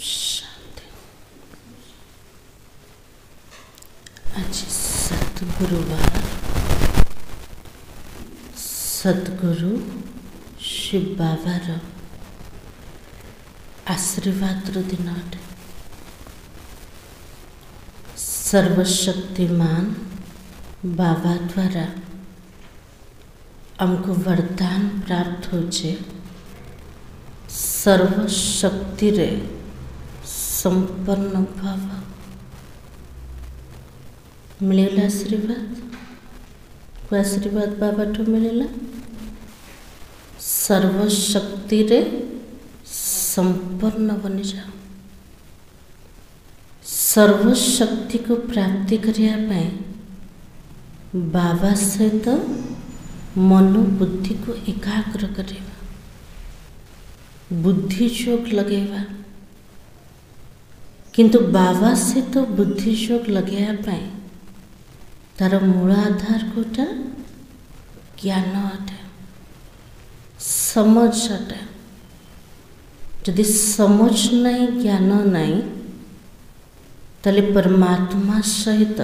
शांति। आज सतगुरुवार सद्गुरु शिव बाबार आशीर्वाद दिन अटे। सर्वशक्तिमान बाबा द्वारा हमको वरदान प्राप्त होचे सर्वशक्ति रे संपन्न भाव मिलेला। आशीर्वाद को आशीर्वाद बाबा ठो मिलेला। सर्वशक्ति रे संपन्न बनी जाओ। सर्वशक्ति को प्राप्ति करिया पाए बाबा सहित मनो बुद्धि को एकाग्र करेगा, बुद्धि जोग लगेगा। किंतु बाबा से तो बुद्धि जोग लगे पाए तार मूल आधार कोटा ज्ञान अटे, समझ अटे। यदि समझ नहीं ज्ञान नहीं ताले परमात्मा सहित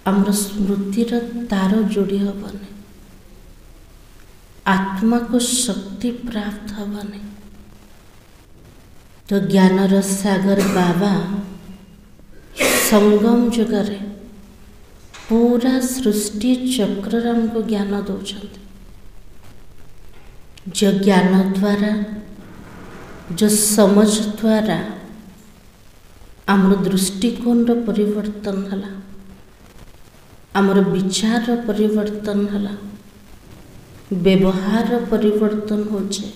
आमर स्मृतिर तार जोड़ी हेबनी, आत्मा को शक्ति प्राप्त हेबनी। तो ज्ञानर सागर बाबा संगम जुगरे पूरा सृष्टि चक्र हमको ज्ञान दौरान। जो ज्ञान द्वारा जो समझ द्वारा आमर दृष्टिकोण परिवर्तन हला, आमर विचार परिवर्तन हला, व्यवहार परिवर्तन होचे,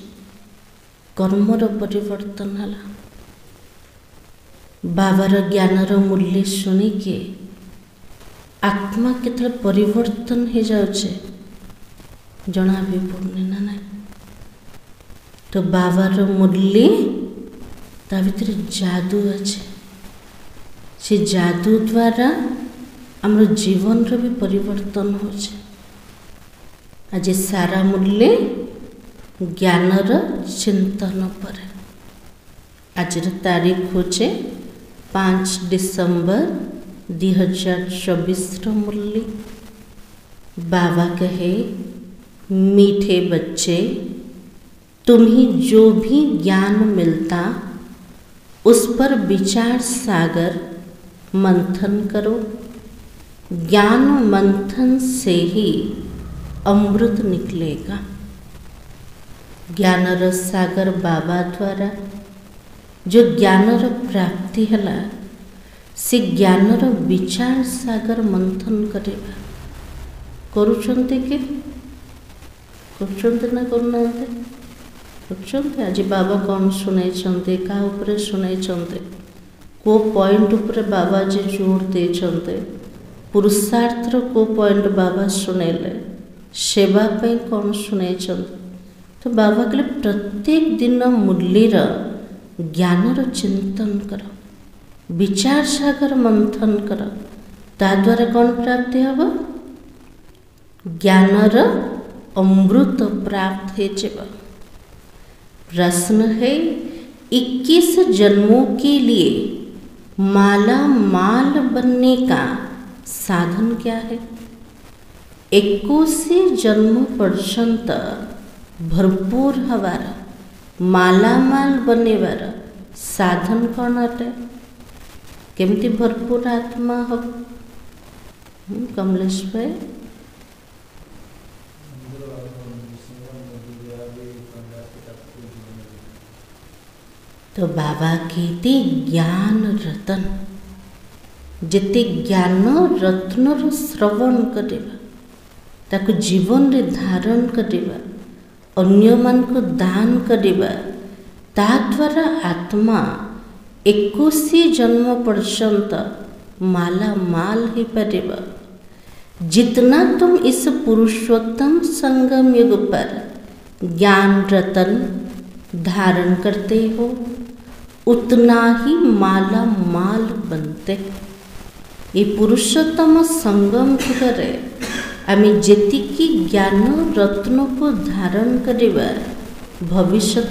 कर्मर परिवर्तन हला। बाबार ज्ञानर मूल्य शुणिके आत्मा केतले परिवर्तन हो जाउचे जना भी पड़ने ना ना। तो बाबार मूल्य ता भीतर जादू अच्छे। से जादू द्वारा आमर जीवन रो भी परिवर्तन होचे। आज सारा मूल्य ज्ञानर चिंतन पर। आज तारीख होचे 5 डिसेम्बर 2024 मूल्य। बाबा कहे, मीठे बच्चे, तुम्हें जो भी ज्ञान मिलता उस पर विचार सागर मंथन करो। ज्ञान मंथन से ही अमृत निकलेगा। ज्ञानर सागर बाबा द्वारा जो ज्ञानर प्राप्ति हला से ज्ञानर विचार सागर मंथन करेगा। करुछंते के करुछंते ना करना करुछंते। आज बाबा कौन सुनाई चंते, का ऊपर सुनाई चंते, को पॉइंट ऊपर बाबा जे जोर दे चंते, पुरुषार्थ को पॉइंट बाबा सुनेले, सेवा पे कौन सुनाई चंते। तो बाबा के प्रत्येक दिन मूल्यर ज्ञानर चिंतन कर, विचार सागर मंथन कर। ता द्वारा कौन प्राप्ति हब? ज्ञानर अमृत प्राप्त है जेब। प्रश्न है, 21 जन्मों के लिए माला माल बनने का साधन क्या है? 21 जन्म पर्यंत भरपूर हवार माला माल बनेवार साधन कौन अटे? केमती भरपूर आत्मा हो? कमलेश भाई तो बाबा कहते ज्ञान रतन, जिते ज्ञान रत्न श्रवण करेगा ताको जीवन रे धारण करेगा, अन्य मान को दान करेगा, ता द्वारा आत्मा 21 जन्म पर्यंत माला माल ही पारेगा। जितना तुम इस पुरुषोत्तम संगम युग पर ज्ञान रतन धारण करते हो उतना ही माला माल बनते। ये पुरुषोत्तम संगम युग आम जी ज्ञान रत्न को धारण करिबा भविष्य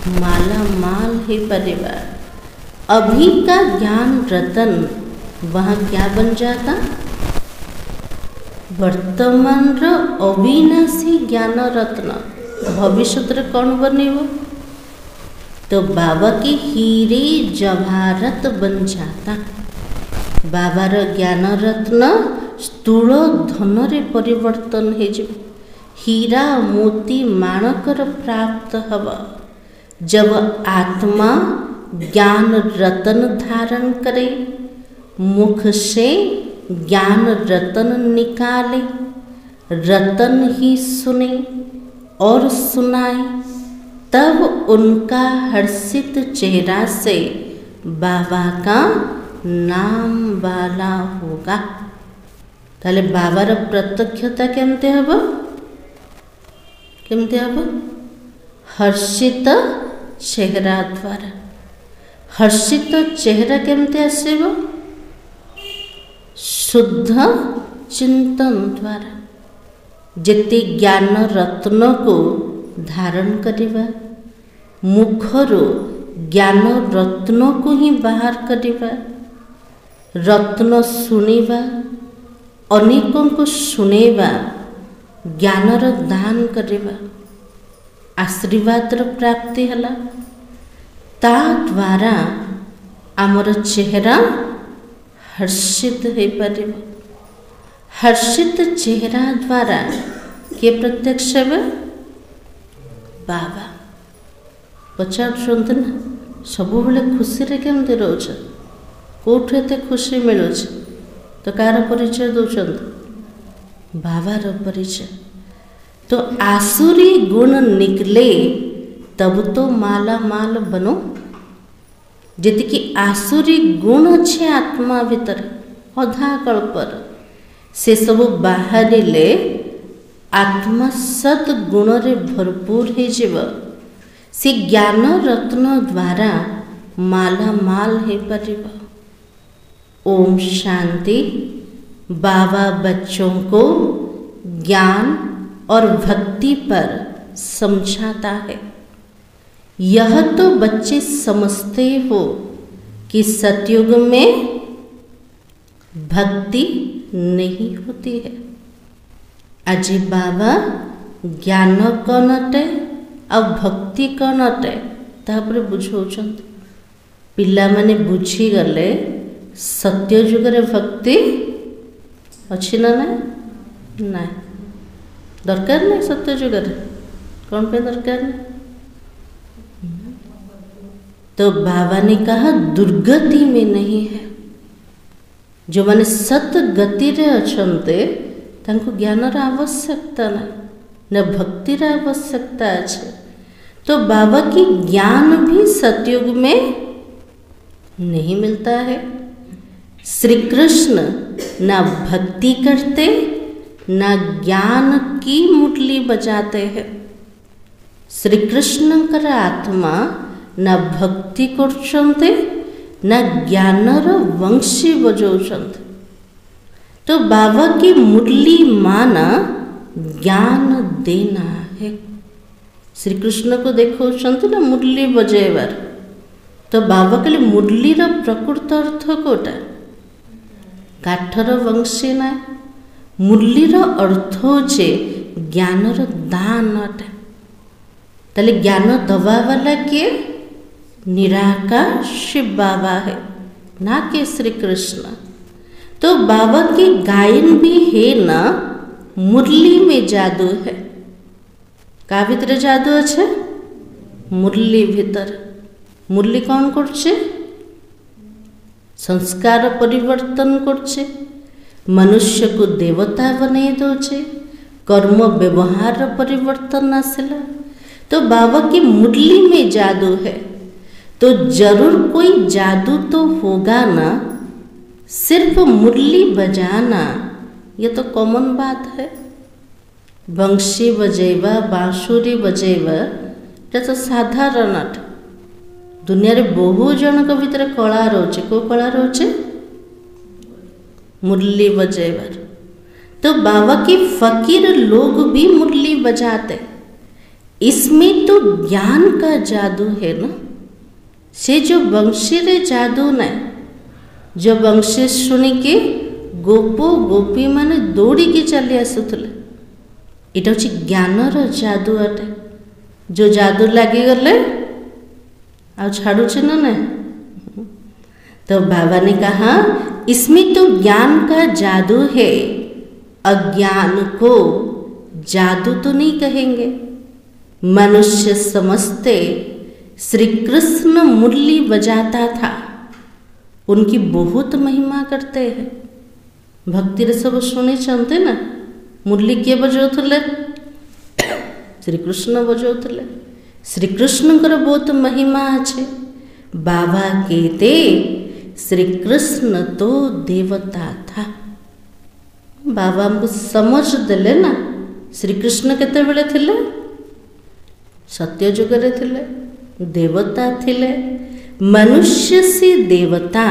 माला माल है परिवार। अभी का ज्ञान रतन वहाँ क्या बन जाता? वर्तमान अविनाशी ज्ञान रत्न भविष्य कौन बनेब? तो बाबा के हीरे जवाहरत बन जाता। बाबार ज्ञान रत्न स्थूल धन रे परिवर्तन हो जाए। हीरा मोती माणकर प्राप्त हब। जब आत्मा ज्ञान रतन धारण करे, मुख से ज्ञान रतन निकाले, रतन ही सुने और सुनाए, तब उनका हर्षित चेहरा से बाबा का नाम वाला होगा। ताले बाबार प्रत्यक्षता केमते हब? केमते हब? हर्षित चेहरा द्वारा। हर्षित चेहरा केमते आसेब? शुद्ध चिंतन द्वारा। जेते ज्ञान रत्न को धारण करिबा, मुखरो ज्ञान रत्न को ही बाहर करिबा, रत्न सुनिबा, अनेकों को सुनेबा, ज्ञानर दान करिबा, आशीर्वादर प्राप्ति हला। ता द्वारा आमर चेहरा हर्षित हो पारिब। हर्षित चेहरा द्वारा किए प्रत्यक्ष हेबे? बाबा। पचारुछंत ना सबु बेले खुशी रे केमते रहउछ? कोठे एते खुशी मिलुछ? तो कार परिचय दउछंत? बाबार परिचय। तो आसुरी गुण निकले तब तो माला माल बनो। जेतिकी आसुरी गुण अच्छे आत्मा भीतर अधा कल्पर से सब बाहरिले आत्मा सद गुण रे भरपूर हो जीव। से ज्ञान रत्न द्वारा माला माल हो पारिब। ओम शांति। बाबा बच्चों को ज्ञान और भक्ति पर समझाता है। यह तो बच्चे समझते हो कि सतयुग में भक्ति नहीं होती है। आज बाबा ज्ञान कौन अटे और भक्ति कौन अटे तापर बुझाउछंत। पिला माने बुझी गले सत्ययुग रे भक्ति अच्छी ना ना दरकार नहीं। सत्ययुग रे कौन पे दरकार नहीं? तो बाबा ने कहा दुर्गति में नहीं है। जो माने सत गति रे अछंते तांको ज्ञानर आवश्यकता ना न भक्तिर आवश्यकता अच्छे। तो बाबा की ज्ञान भी सतयुग में नहीं मिलता है। श्री कृष्ण ना भक्ति करते ना ज्ञान की मुरली बजाते हैं। श्री कृष्ण कर आत्मा ना भक्ति करछन्ते ना ज्ञानर वंशी बजाउछन्ते। तो बाबा की मुरली माना ज्ञान देना है। श्री कृष्ण को देखौछन्ते ना मुरली बजाइबार। तो बाबा कहले मुरलीर प्रकृत अर्थ कोटा? काठर वंशी ना। मुरलीर अर्थ होचे ज्ञानर दान अटे। ताले ज्ञान दवा वाला किए? निराकार शिव बाबा है, ना कि श्री कृष्ण। तो बाबा की गायन भी है ना, मुरली में जादू है। का भीतर जादू अच्छे? मुरली भीतर। मुरली कौन करछे? संस्कार परिवर्तन करछे, मनुष्य को देवता बने दोचे, कर्म व्यवहार परिवर्तन आसला। तो बाबा की मुरली में जादू है। तो जरूर कोई जादू तो होगा ना। सिर्फ मुरली बजाना ये तो कॉमन बात है। बंशी बजेबा, बांसुरी बजेबा ये तो साधारण अट। दुनिया रे बहु जनक भीतर कला रोचे। को कला रोचे? मुरली बजेबार। तो बाबा की फकीर लोग भी मुरली बजाते। इसमें तो ज्ञान का जादू है ना। से जो बंशी रे जादू ना, जो बंशी शुणिकी गोप गोपी माने दौड़ी चली आसुले, इटा हूँ ज्ञानर जादू अटे। जो जादू लगिगले आ छाड़ुचे ना ना। तो बाबा ने कहा इसमें तो ज्ञान का जादू है, अज्ञान को जादू तो नहीं कहेंगे। मनुष्य समझते श्री कृष्ण मुरली बजाता था, उनकी बहुत महिमा करते हैं। भक्ति रे सब शुणी चलते ना, मुरली किए बजाउले? श्री कृष्ण बजाउले। श्री कृष्ण बहुत महिमा अच्छे। बाबा कहते श्री कृष्ण तो देवता था। बाबा हमको समझ देले ना, श्री कृष्ण केते बेले थिले? सत्य जुगरे थिले, देवता थिले। मनुष्य से देवता,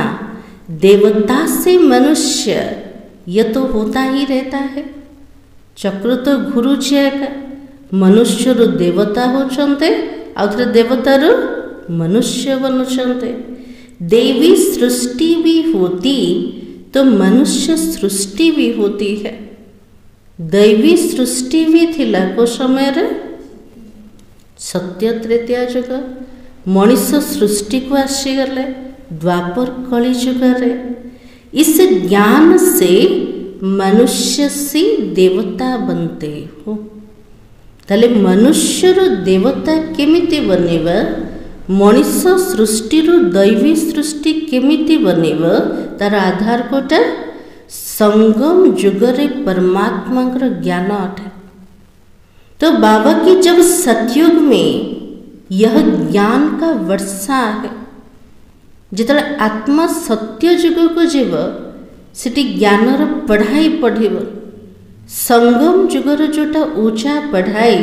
देवता से मनुष्य, ये तो होता ही रहता है। चक्र तो घुरुचे एका। मनुष्य रू देवता होचंते, आउथरे देवता रू मनुष्य बनुचंते। देवी सृष्टि भी होती तो मनुष्य सृष्टि भी होती है। दैवी सृष्टि भी थिला को समय रे सत्य त्रेतया जुग। मनीष सृष्टि को आसीगले द्वापर कली जुगरे। इस ज्ञान से मनुष्य से देवता बनते हो। ताले मनुष्य रू देवता केमिति बनेबा, मनीष सृष्टि रू दैवी सृष्टि केमिति बनेबा, तार आधार कोटा संगम जुगरे परमात्मा ज्ञान अटे। तो बाबा की जब सतयुग में यह ज्ञान का वर्षा है, जितने आत्मा सत्य जुग को जीव सेठी ज्ञानर पढ़ाई पढ़िब। संगम जुगर जोटा ऊंचा पढ़ाई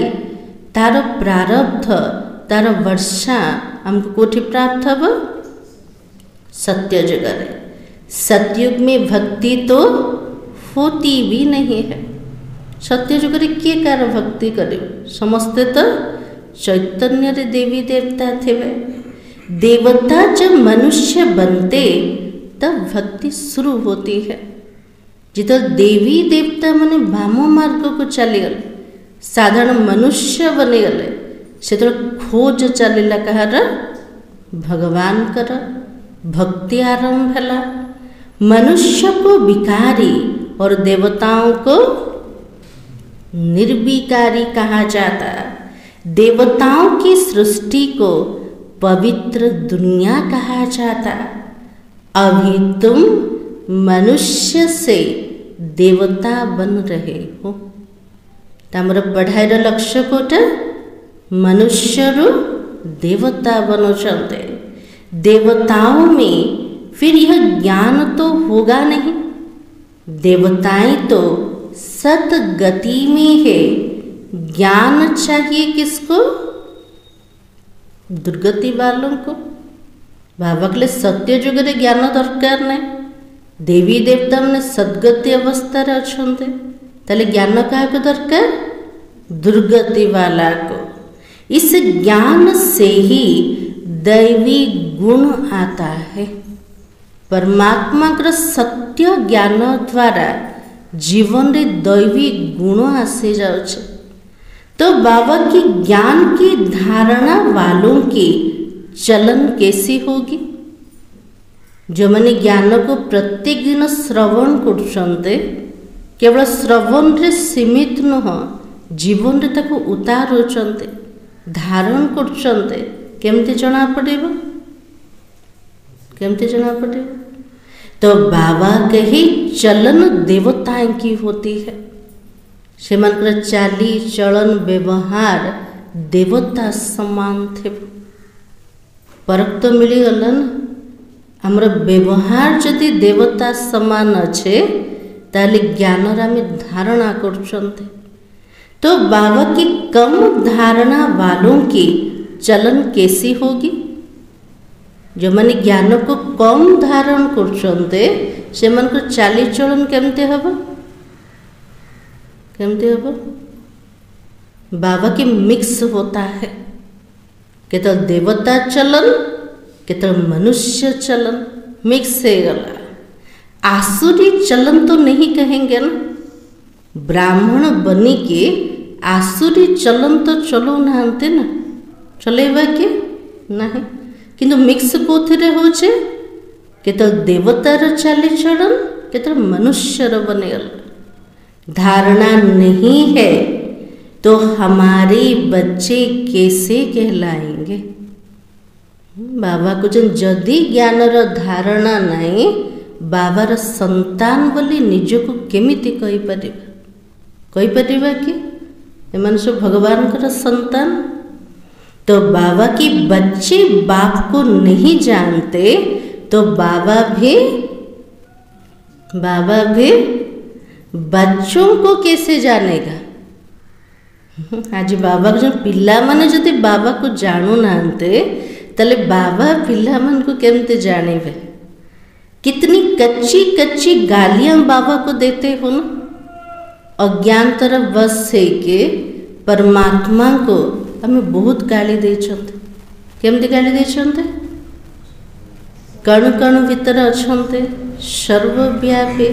तार प्रारब्ध तार वर्षा हमको कोठी प्राप्त हब? सत्य जुगरे। सतयुग में भक्ति तो होती भी नहीं है। सत्य जुगरे किए कार भक्ति करे? समस्ते तो चैतन्य रे देवी देवता थे। देवता जब मनुष्य बनते तब भक्ति शुरू होती है। जितो देवी देवता माने वाम मार्ग को चलीगले, साधारण मनुष्य बनीगले, से खोज चलला कहार? भगवान कर भक्ति आरंभ है। मनुष्य को विकारी और देवताओं को निर्विकारी कहा जाता। देवताओं की सृष्टि को पवित्र दुनिया कहा जाता। अभी तुम मनुष्य से देवता बन रहे हो। तमर पढ़ाईर लक्ष्य कोटा मनुष्य रू देवता बनुचंते। देवताओं में फिर यह ज्ञान तो होगा नहीं। देवताएं तो सतगति में है। ज्ञान चाहिए किसको? दुर्गति वालों को। बाबा के लिए सत्य जुगरे ज्ञान दरकार नहीं। देवी देवता मैंने सदगति अवस्था अच्छे, ताले ज्ञान क्या दरकार? दुर्गति वाला को। इस ज्ञान से ही दैवी गुण आता है। परमात्मा का सत्य ज्ञान द्वारा जीवन रे दैवी गुण आसी जाउछे। तो बाबा की ज्ञान की धारणा वालों की चलन कैसी होगी? जो मैंने ज्ञान को प्रत्येक दिन श्रवण करछन्ते, केवल श्रवण रे सीमित नुह, जीवन रे ताको उतारुचन्ते, धारण करछन्ते, केमती जना पड़ेबो? केमती जना पड़ेबो? तो बाबा कही चलन देवताएं की होती है। से मन चाली चलन व्यवहार देवता समान थे। परक तो मिलीगला न। हमर व्यवहार जदि देवता समान अच्छे ताले ज्ञान आम धारणा करछन्ते। तो बाबा की कम धारणा वालों की चलन कैसी होगी? जो मैंने ज्ञान को कम धारण करछन्ते से मन को चाली चलन केमते हबो? केमते हबो? बाबा के मिक्स होता है, केतल देवता चलन केतल मनुष्य चलन मिक्स हो गला। आसुरी चलन तो नहीं कहेंगे ना, ब्राह्मण बनी के आसुरी चलन तो चलो नहांते ना, चलेबा के नहीं, किंतु मिक्स कोथिरे होचे, केतल देवतार चाली चलन केतल मनुष्यर बनेगला। धारणा नहीं है तो हमारे बच्चे कैसे कहलाएंगे? बाबा को जदि ज्ञानर धारणा नहीं, बाबार संतान बोली निजको केमिति कहि परिबा? कहि परिबा कि एमान सब भगवान कर संतान? तो बाबा की बच्चे बाप को नहीं जानते तो बाबा भी बच्चों को कैसे जानेगा? आज बाबा जो पिला माने जदि बाबा को जानू नांते तले बाबा पिला मन को केमते जानेबे? कितनी कच्ची कच्ची गालियां बाबा को देते हो ना, अज्ञानतर बस से के परमात्मा को हमें बहुत गाली देछन्ते। केमती गाली देछन्ते? कण कण भीतर अछन्ते, सर्वव्यापी।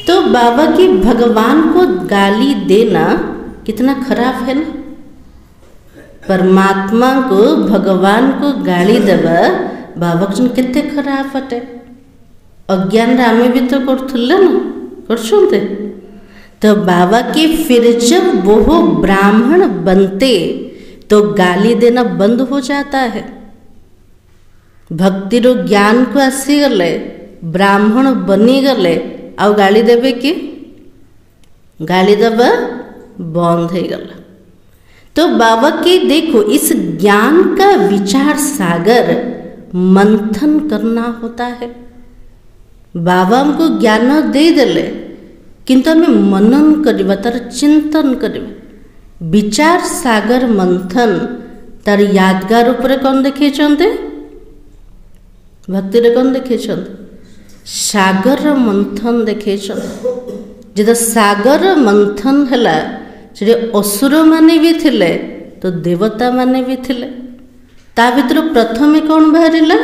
तो बाबा की भगवान को गाली देना कितना खराब है ना। परमात्मा को भगवान को गाली देवा बाबा को कितने खराब हटे। अज्ञान आमे भी तो करथुले ना, करछन्ते। तो बाबा के फिर जब वो ब्राह्मण बनते तो गाली देना बंद हो जाता है। भक्ति रो ज्ञान को आसी गले, ब्राह्मण बनी गले, आउ गाली देवे कि? गाली देवा बंद हो गला। तो बाबा के देखो इस ज्ञान का विचार सागर मंथन करना होता है। बाबा हमको ज्ञान दे देले किंतु हमें मनन करवा, तार चिंतन करवा। विचार सागर मंथन तार यादगार उपरे कौन देखे चंदे? भक्ति रे कौन देखे चंदे? सागर मंथन देखे चंदे। जब सागर मंथन हला से असुर माने भी थिले तो देवता माने भी थिले। ता भीतर प्रथमे कौन बाहरिला?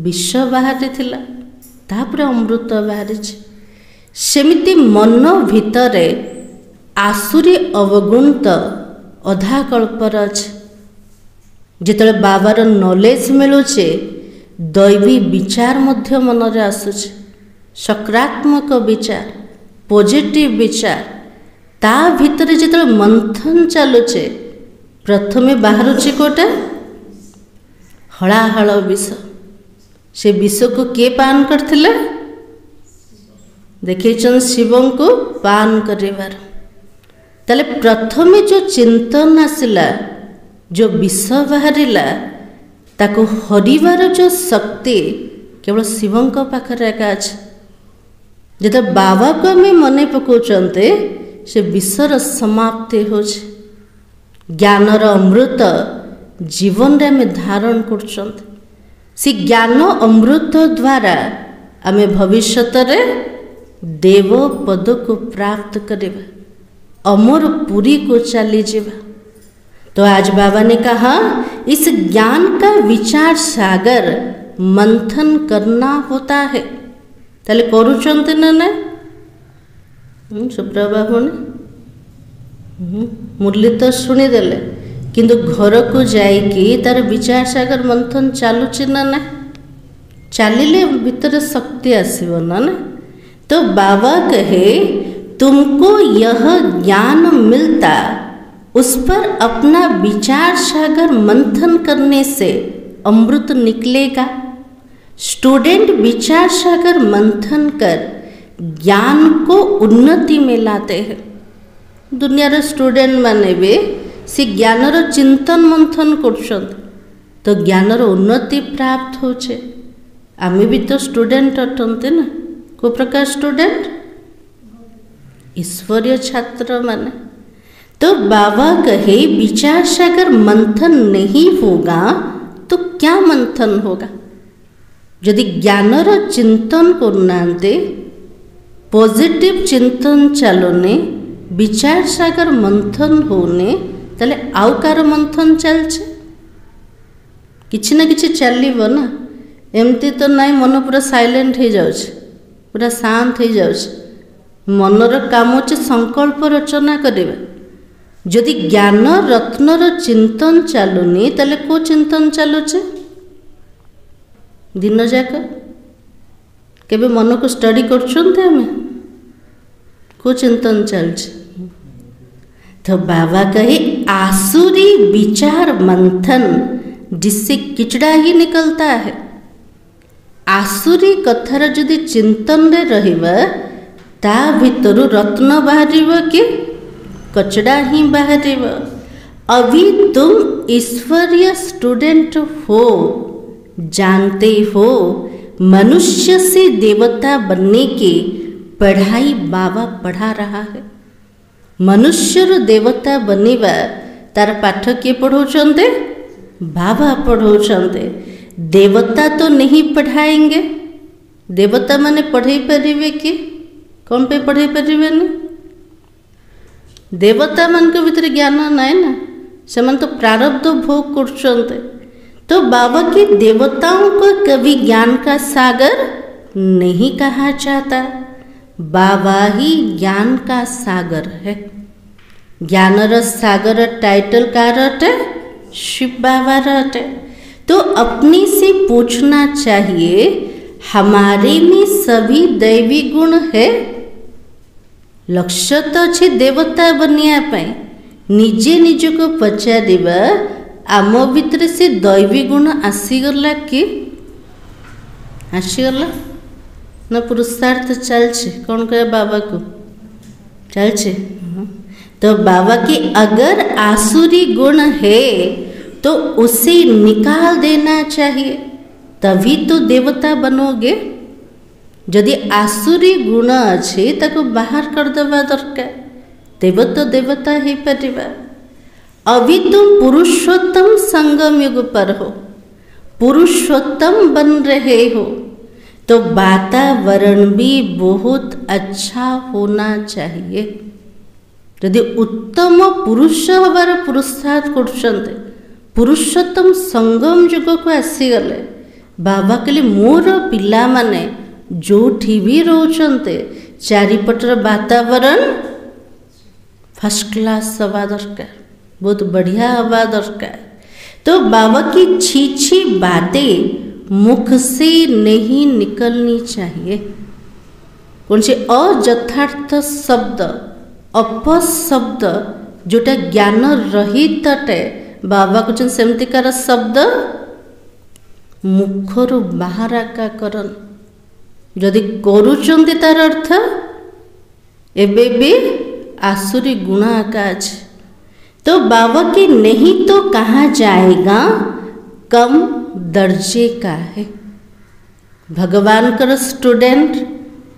विष बाहरी थिला, तापर अमृत बाहरी। सेमिति मन भितरे आसुरी अवगुणित अधा कल्पर अच्छे। जिते बाबार नॉलेज मिलुचे दैवी विचार मध्य मन रे आसुचे, सकारात्मक विचार, पॉजिटिव विचार। ता भितर जिते मंथन चलुचे प्रथमे बाहरुचे कोटा? हलाहल विष। से विष को किए पान करथिले? देखिए शिवं को पान करिवार। ताले प्रथमे जो चिंतन आसिला, जो विष बाहरिला, ताको हरिवार जो शक्ति केवल शिवं को पाखरे एका अछि। जते बाबा को हमें मने पकाउचंते से विषर समाप्ति होछ। ज्ञानर अमृत जीवन रे हमें धारण करचंते। से ज्ञान अमृत द्वारा आमे भविष्यत रे देव पद को प्राप्त करेगा, अमर पुरी को चली जीवा। तो आज बाबा ने कहा इस ज्ञान का विचार सागर मंथन करना होता है। ताले करूचंते ना सुप्रा बाबू ने मुरली तो शुणी देले, किंतु घर को जाइकी तार विचार सागर मंथन चालुची ना? चलिले भीतर शक्ति आसीबो ना। तो बाबा कहे तुमको यह ज्ञान मिलता, उस पर अपना विचार सागर मंथन करने से अमृत निकलेगा। स्टूडेंट विचार सागर मंथन कर ज्ञान को उन्नति में लाते हैं। दुनिया रे स्टूडेंट माने भी से ज्ञानर चिंतन मंथन करछन तो ज्ञानर उन्नति प्राप्त होचे। आमे भी तो स्टूडेंट अटंते ना। को प्रकार स्टूडेंट? ईश्वरीय छात्र माने। तो बाबा कहे विचार सागर मंथन नहीं होगा तो क्या मंथन होगा? यदि ज्ञानर चिंतन करनाते, पॉजिटिव चिंतन चलोने, विचार सागर मंथन होने ताले आउ कार मंथन चलছে किछि ना किछि चलिबो ना एमती तो नाई मन पूरा साइलेंट हो जाउछ पूरा शांत हो जाउछ मनर काम होचे संकल्प रचना करिबा जदि ज्ञान रत्नर चिंतन चलुनी ताले को चिंतन चलुचे दिन जाक केबे मन को स्टडी करछन्ते हमें को चिंतन चलছে तो बाबा कहे आसुरी विचार मंथन जिससे किचड़ा ही निकलता है आसुरी कथार जदि चिंतन रे रहिबा ता भितरु रत्न बाहरिबो कि कचड़ा ही बाहरिबो अभी तुम ईश्वरीय स्टूडेंट हो जानते हो मनुष्य से देवता बनने की पढ़ाई बाबा पढ़ा रहा है मनुष्यर देवता बनिबा तार पाठ किए पढ़ाउछन्ते बाबा पढ़ाउछन्ते देवता तो नहीं पढ़ाएंगे देवता माने पढ़ाई परिबे कि कौन पे पढ़ाई परिबे नहीं देवता मान के भीतर ज्ञान नाय ना से मन तो प्रारब्ध भोग करछन्ते तो बाबा के देवताओं को कभी ज्ञान का सागर नहीं कहा जाता बाबा ही ज्ञान का सागर है ज्ञानर सागर टाइटल का रटे शिव बाबा रटे तो अपने से पूछना चाहिए हमारे में सभी दैवी गुण है लक्ष्य तो अच्छे देवता बनिया पाए निजे निज को पचारिबा आम भितर से दैवी गुण आसीगला कि आसीगला ना पुरुषार्थ चलছে कौन कहे बाबा को चलছে तो बाबा की अगर आसुरी गुण है तो उसे निकाल देना चाहिए तभी तो देवता बनोगे यदि आसुरी गुण अच्छे ताको बाहर कर देवा दरकार तेब तो देवता ही परिबा अभी तुम पुरुषोत्तम संगम युग पर हो पुरुषोत्तम बन रहे हो तो वातावरण भी बहुत अच्छा होना चाहिए यदि उत्तम पुरुष हबार पुरुषार्थ करछन्ते पुरुषोत्तम संगम युग को आसीगले बाबा कहले मोर पिला माने जोठी भी रोचन्ते चारिपटर वातावरण फर्स्ट क्लास हवा दरकार बहुत बढ़िया हवा दरकार तो बाबा की छी बातें मुख से नहीं निकलनी चाहिए कौन से अयथार्थ शब्द अपशब्द जोटा ज्ञान रहित टे बाबा कहते सेमतिकार शब्द मुखरु बाहर आका करन जदि करुचंती तार अर्थ एबे भी आसुरी गुण आका अछि तो बाबा के नहीं तो कहा जाएगा कम दर्जे का है भगवान कर स्टूडेंट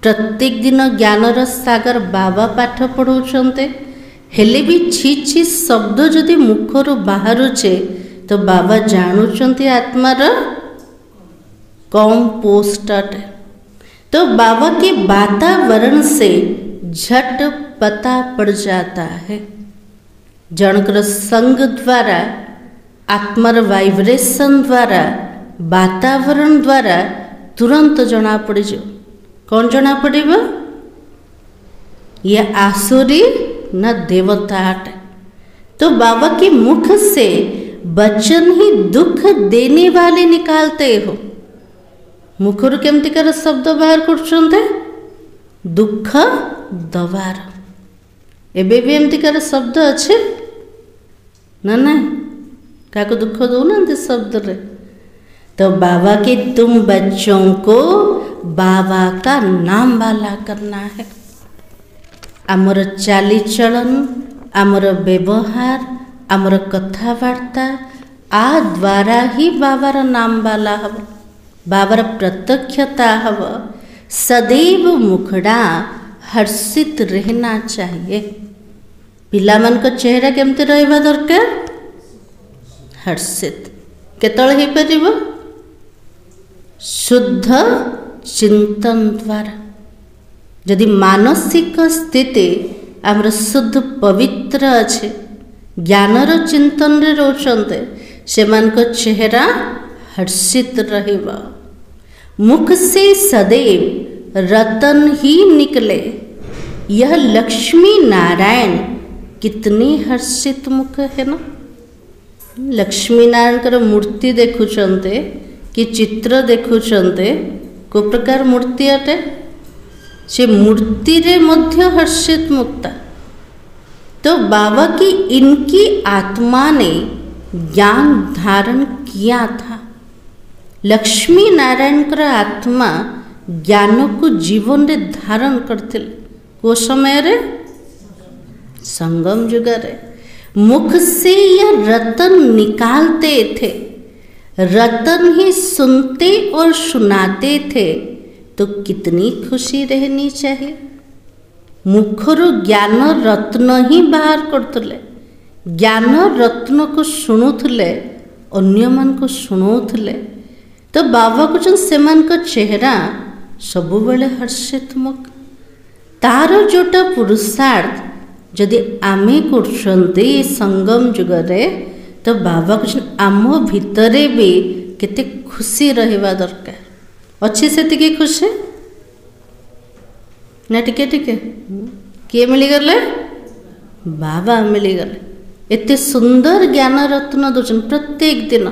प्रत्येक दिन ज्ञानर सागर बाबा पाठ पढ़ाउछन्ते हेले भी छी शब्द जदि मुखरु बाहरुचे तो बाबा जानुचंती आत्मार कम पोस्ट तो बाबा के वातावरण से झट पता पड़ जाता है जनकर संग द्वारा आत्मार वाइब्रेशन द्वारा वातावरण द्वारा तुरंत जना पड़ जाओ कौन जना पड़ेगा ये आसुरी न देवता है तो बाबा के मुख से वचन ही दुख देने वाले निकालते हो मुखर केमतिकार शब्द बाहर करछन्ते दुख दबार एबे भी एमतिकार शब्द अच्छे ना ना क्या दुख दौना शब्द रे तो बाबा के तुम बच्चों को बाबा का नाम वाला करना है आमर चालीचलन आमर व्यवहार आमर कथबार्ता आ द्वारा ही बाबार नाम वाला हब बाबार प्रत्यक्षता हब सदैव मुखड़ा हर्षित रहना चाहिए पिला मन को चेहरा केमती रहिबा दरकार हर्षित केतळे हे परिबो शुद्ध चिंतन द्वारा यदि मानसिक स्थिति आमर शुद्ध पवित्र अच्छे ज्ञानर चिंतन रे रोचंते सेमानक चेहरा हर्षित रहिबा। मुख से सदैव रतन ही निकले, यह लक्ष्मी नारायण कितनी हर्षित मुख है ना। लक्ष्मी नारायण मूर्ति देखुचंते कि चित्र देखुचंते को प्रकार मूर्ति अटे, से मूर्ति रे मध्य हर्षित मुक्ता। तो बाबा की इनकी आत्मा ने ज्ञान धारण किया था। लक्ष्मी नारायण कर आत्मा ज्ञान को जीवन रे धारण करते को समय रे संगम युग रे। मुख से यह रतन निकालते थे, रतन ही सुनते और सुनाते थे, तो कितनी खुशी रहनी चाहिए। मुखर ज्ञान रत्न ही बाहर करते, ज्ञान रत्न को शुणुले, अन्य मान को शुणुले। तो बाबा को सेमान का चेहरा सबु बेले हर्षित मुख। तार जोटा पुरुषार्थ जदि आमे करछन्ते संगम जुगरे, तो बाबा को आम भितरे भी केते खुशी रहबा दरकार अच्छी से तिके खुशी ना। टिके टिके किए मिलीगले? बाबा मिलीगले। एते सुंदर ज्ञान रत्न दोचन प्रत्येक दिन,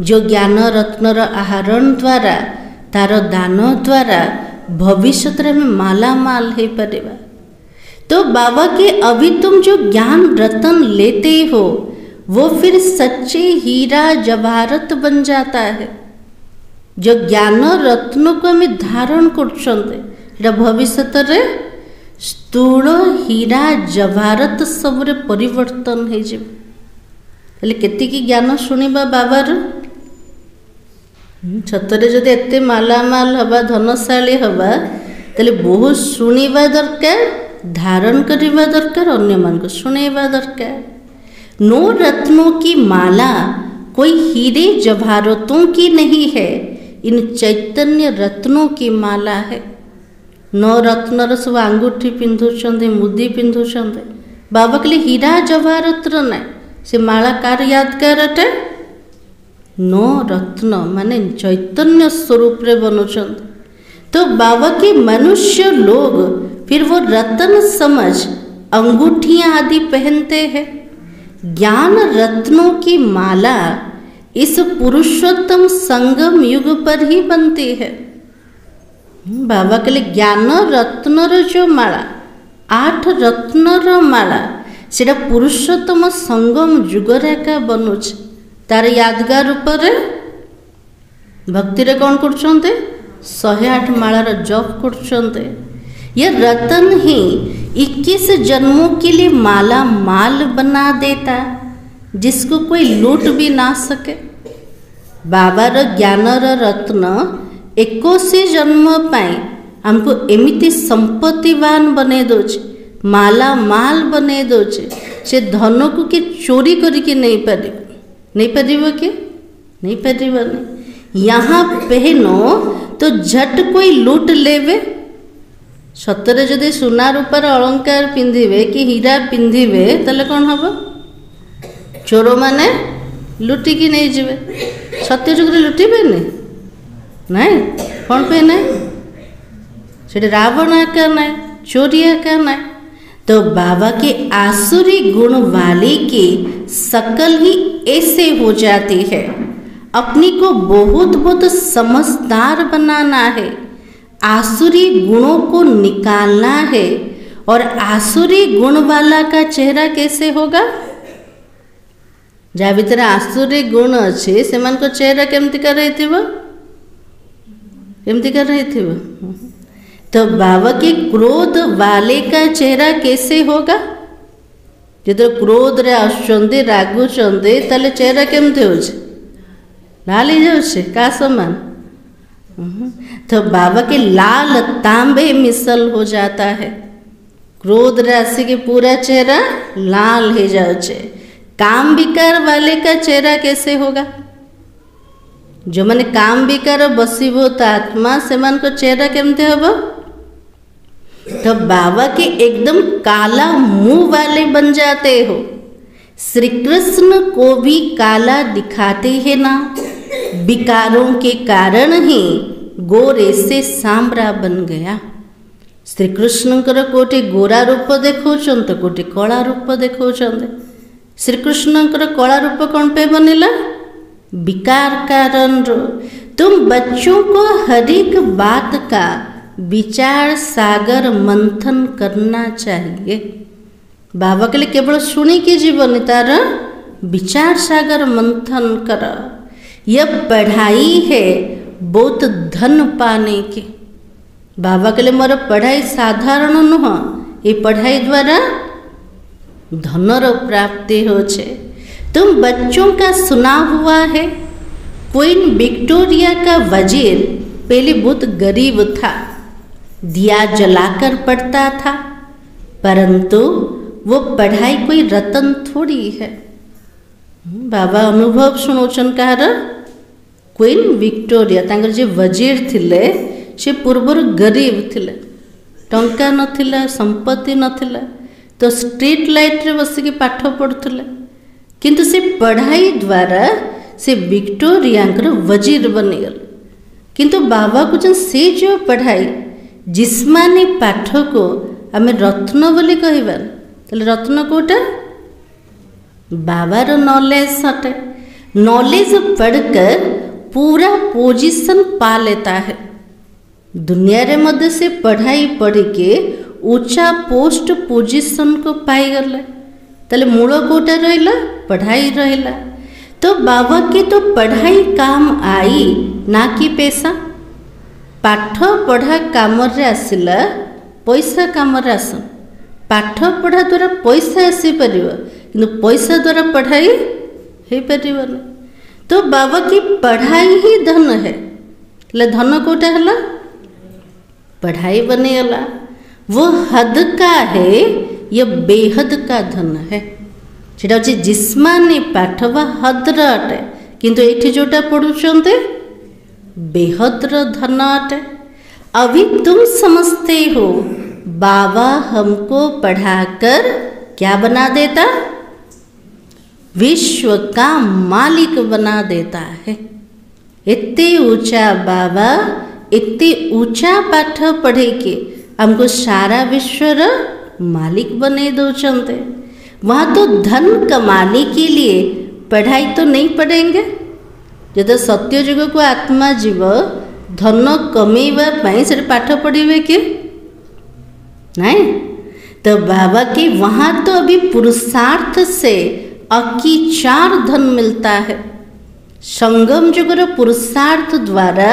जो ज्ञान रत्नर आहरण द्वारा तार दान द्वारा भविष्य में माला माल हो पारिबा। तो बाबा के अभी तुम जो ज्ञान रत्न लेते हो वो फिर सच्चे हीरा जवाहरत बन जाता है। जो ज्ञान रत्न को हमें धारण कर भविष्य स्थूल हीरा जवाहरत सबरे परिवर्तन हो जाए। केतिकी ज्ञान शुणिबा बाबार सतरे जदि एते मालामाल हवा धनशाली हवा ताले बहुत शुणिबा दरकार, धारण करवा दरकार, अन्य मान को शुणेबा दरकार। 9 रत्नों की माला कोई हीरे जवाहरतों की नहीं है, इन चैतन्य रत्नों की माला है। 9 रत्नर सब आंगूठी पिंधुचंदे, मुदी पिंधुचंदे। बाबा के लिए हीरा जवाहरत ना से माला कार यादगार अटे। 9 रत्न माने चैतन्य स्वरूप रे बनुचंद। तो बाबा के मनुष्य लोग फिर वो रत्न समझ अंगूठियां आदि पहनते हैं। ज्ञान रत्नों की माला इस पुरुषोत्तम संगम युग पर ही बनती है। बाबा के लिए ज्ञान रत्नर जो माला 8 रत्नर माला सेटा पुरुषोत्तम संगम युगरे का बनुच। तार यादगार ऊपर भक्ति रे कौन करछन्ते 108 मालार जप करछन्ते। ये रतन ही 21 जन्मों के लिए माला माल बना देता, जिसको कोई लूट भी ना सके। बाबार ज्ञानर रत्न 21 जन्म पाई हमको एमिति संपत्तिवान बने दोचे, माला माल बने दोचे। से धन को कि चोरी करके नहीं पारिबो कि नहीं पारिबनी। यहाँ पहनो तो झट कोई लूट लेवे। सतरे जदि सुना रूपार अलंकार पिंधिबे कि हीरा पिंधिबे ताले कौन हम? चोर माने लुटिकी नहीं जीवे। सत्य जुग लुटिबे नहीं कौन पे नहीं से रावण का नहीं, चोरी का नहीं। तो बाबा के आसुरी गुण वाले की शकल ही ऐसे हो जाती है। अपनी को बहुत बहुत समझदार बनाना है, आसुरी गुणों को निकालना है। और आसुरी गुण वाला का चेहरा कैसे होगा? जहाँ भीतर आसुरी गुण अच्छे से मन को चेहरा केमती कर रही थी वो केमती कर रही थी वो। तो बाबा के क्रोध वाले का चेहरा कैसे होगा? जो क्रोध रे आसुचंदे रागुचंदे ताले चेहरा केमती हो लाल ही जाऊे का समान। तो बाबा के लाल तांबे मिसल हो जाता है। क्रोध राशि के पूरा चेहरा लाल हो जाऊे। काम विकार वाले का चेहरा कैसे होगा? जो मैंने काम विकार बसीभूत आत्मा से मन को चेहरा केमते हम? तो बाबा के एकदम काला मुंह वाले बन जाते हो। श्री कृष्ण को भी काला दिखाते हैं ना, विकारों के कारण ही गोरे से सांबरा बन गया। श्री कृष्णଙ୍କର कोटि गोरा रूप देखौछन्ते, कोटि कला रूप देखौछन्ते। श्री कृष्णଙ୍କର कला रूप कौन पे बनिला? विकार कारण। तुम बच्चों को हर एक बात का विचार सागर मंथन करना चाहिए। बाबा के लिए केवल शुणी के जीवन तार विचार सागर मंथन कर। यह पढ़ाई है बहुत धन पाने की। बाबा के लिए मोर पढ़ाई साधारण नुह, ये पढ़ाई द्वारा धनर प्राप्ति होछे। तुम बच्चों का सुना हुआ है, क्वीन विक्टोरिया का वजीर पहले बहुत गरीब था, दिया जलाकर पढ़ता था, परंतु वो पढ़ाई कोई रतन थोड़ी है। बाबा अनुभव शुणुचन कहार, क्वीन विक्टोरिया तांकर जे वजीर थिले से पूर्वर गरीब थिले, टंका नथिला, संपत्ति नथिला, तो स्ट्रीट लाइट रे बसिक पाठ पढ़ुले, किंतु से पढ़ाई द्वारा से विक्टोरिया वजीर बनीगले। किंतु बाबा को से जो पढ़ाई जिस्मानी पाठ को आम रत्न बोली कहबा, ताले रत्न कोटा बाबार नॉलेज हटे। नॉलेज पढ़कर पूरा पोजीशन पा लेता है। दुनिया रे मध्य से पढ़ाई पढ़ के ऊंचा पोस्ट पोजीशन को पाई गले, ताले मूल कोटा रहिला? पढ़ाई रहिला। तो बाबा की तो पढ़ाई काम आई ना कि पैसा। पाठ पढ़ा काम रे आसिला, पैसा काम रे आस। पाठ पढ़ा द्वारा पैसा आसी परिबो, किंतु पैसा द्वारा पढ़ाई हे परिबो। तो बाबा की पढ़ाई ही धन है। ले धन कोटा हला? पढ़ाई बनेला। वो हद का है, यह बेहद का धन है। सेटा होची जिस्मानी पाठ वा हद्र अटे, किंतु एठी जोटा पढ़ुचंते बेहद्र धन अटे। अभी तुम समझते हो बाबा हमको पढ़ाकर क्या बना देता? विश्व का मालिक बना देता है। इतने ऊंचा बाबा, इतने ऊंचा पाठ पढ़े के हमको सारा विश्वर मालिक बने दौचंते। वहाँ तो धन कमाने के लिए पढ़ाई तो नहीं पढ़ेंगे। जब सत्य युग को आत्मा जीव धन कमेवा पाई से पाठ पढ़े कि नहीं? तो बाबा के वहाँ तो अभी पुरुषार्थ से अकी 4 धन मिलता है। संगम जुगर पुरुषार्थ द्वारा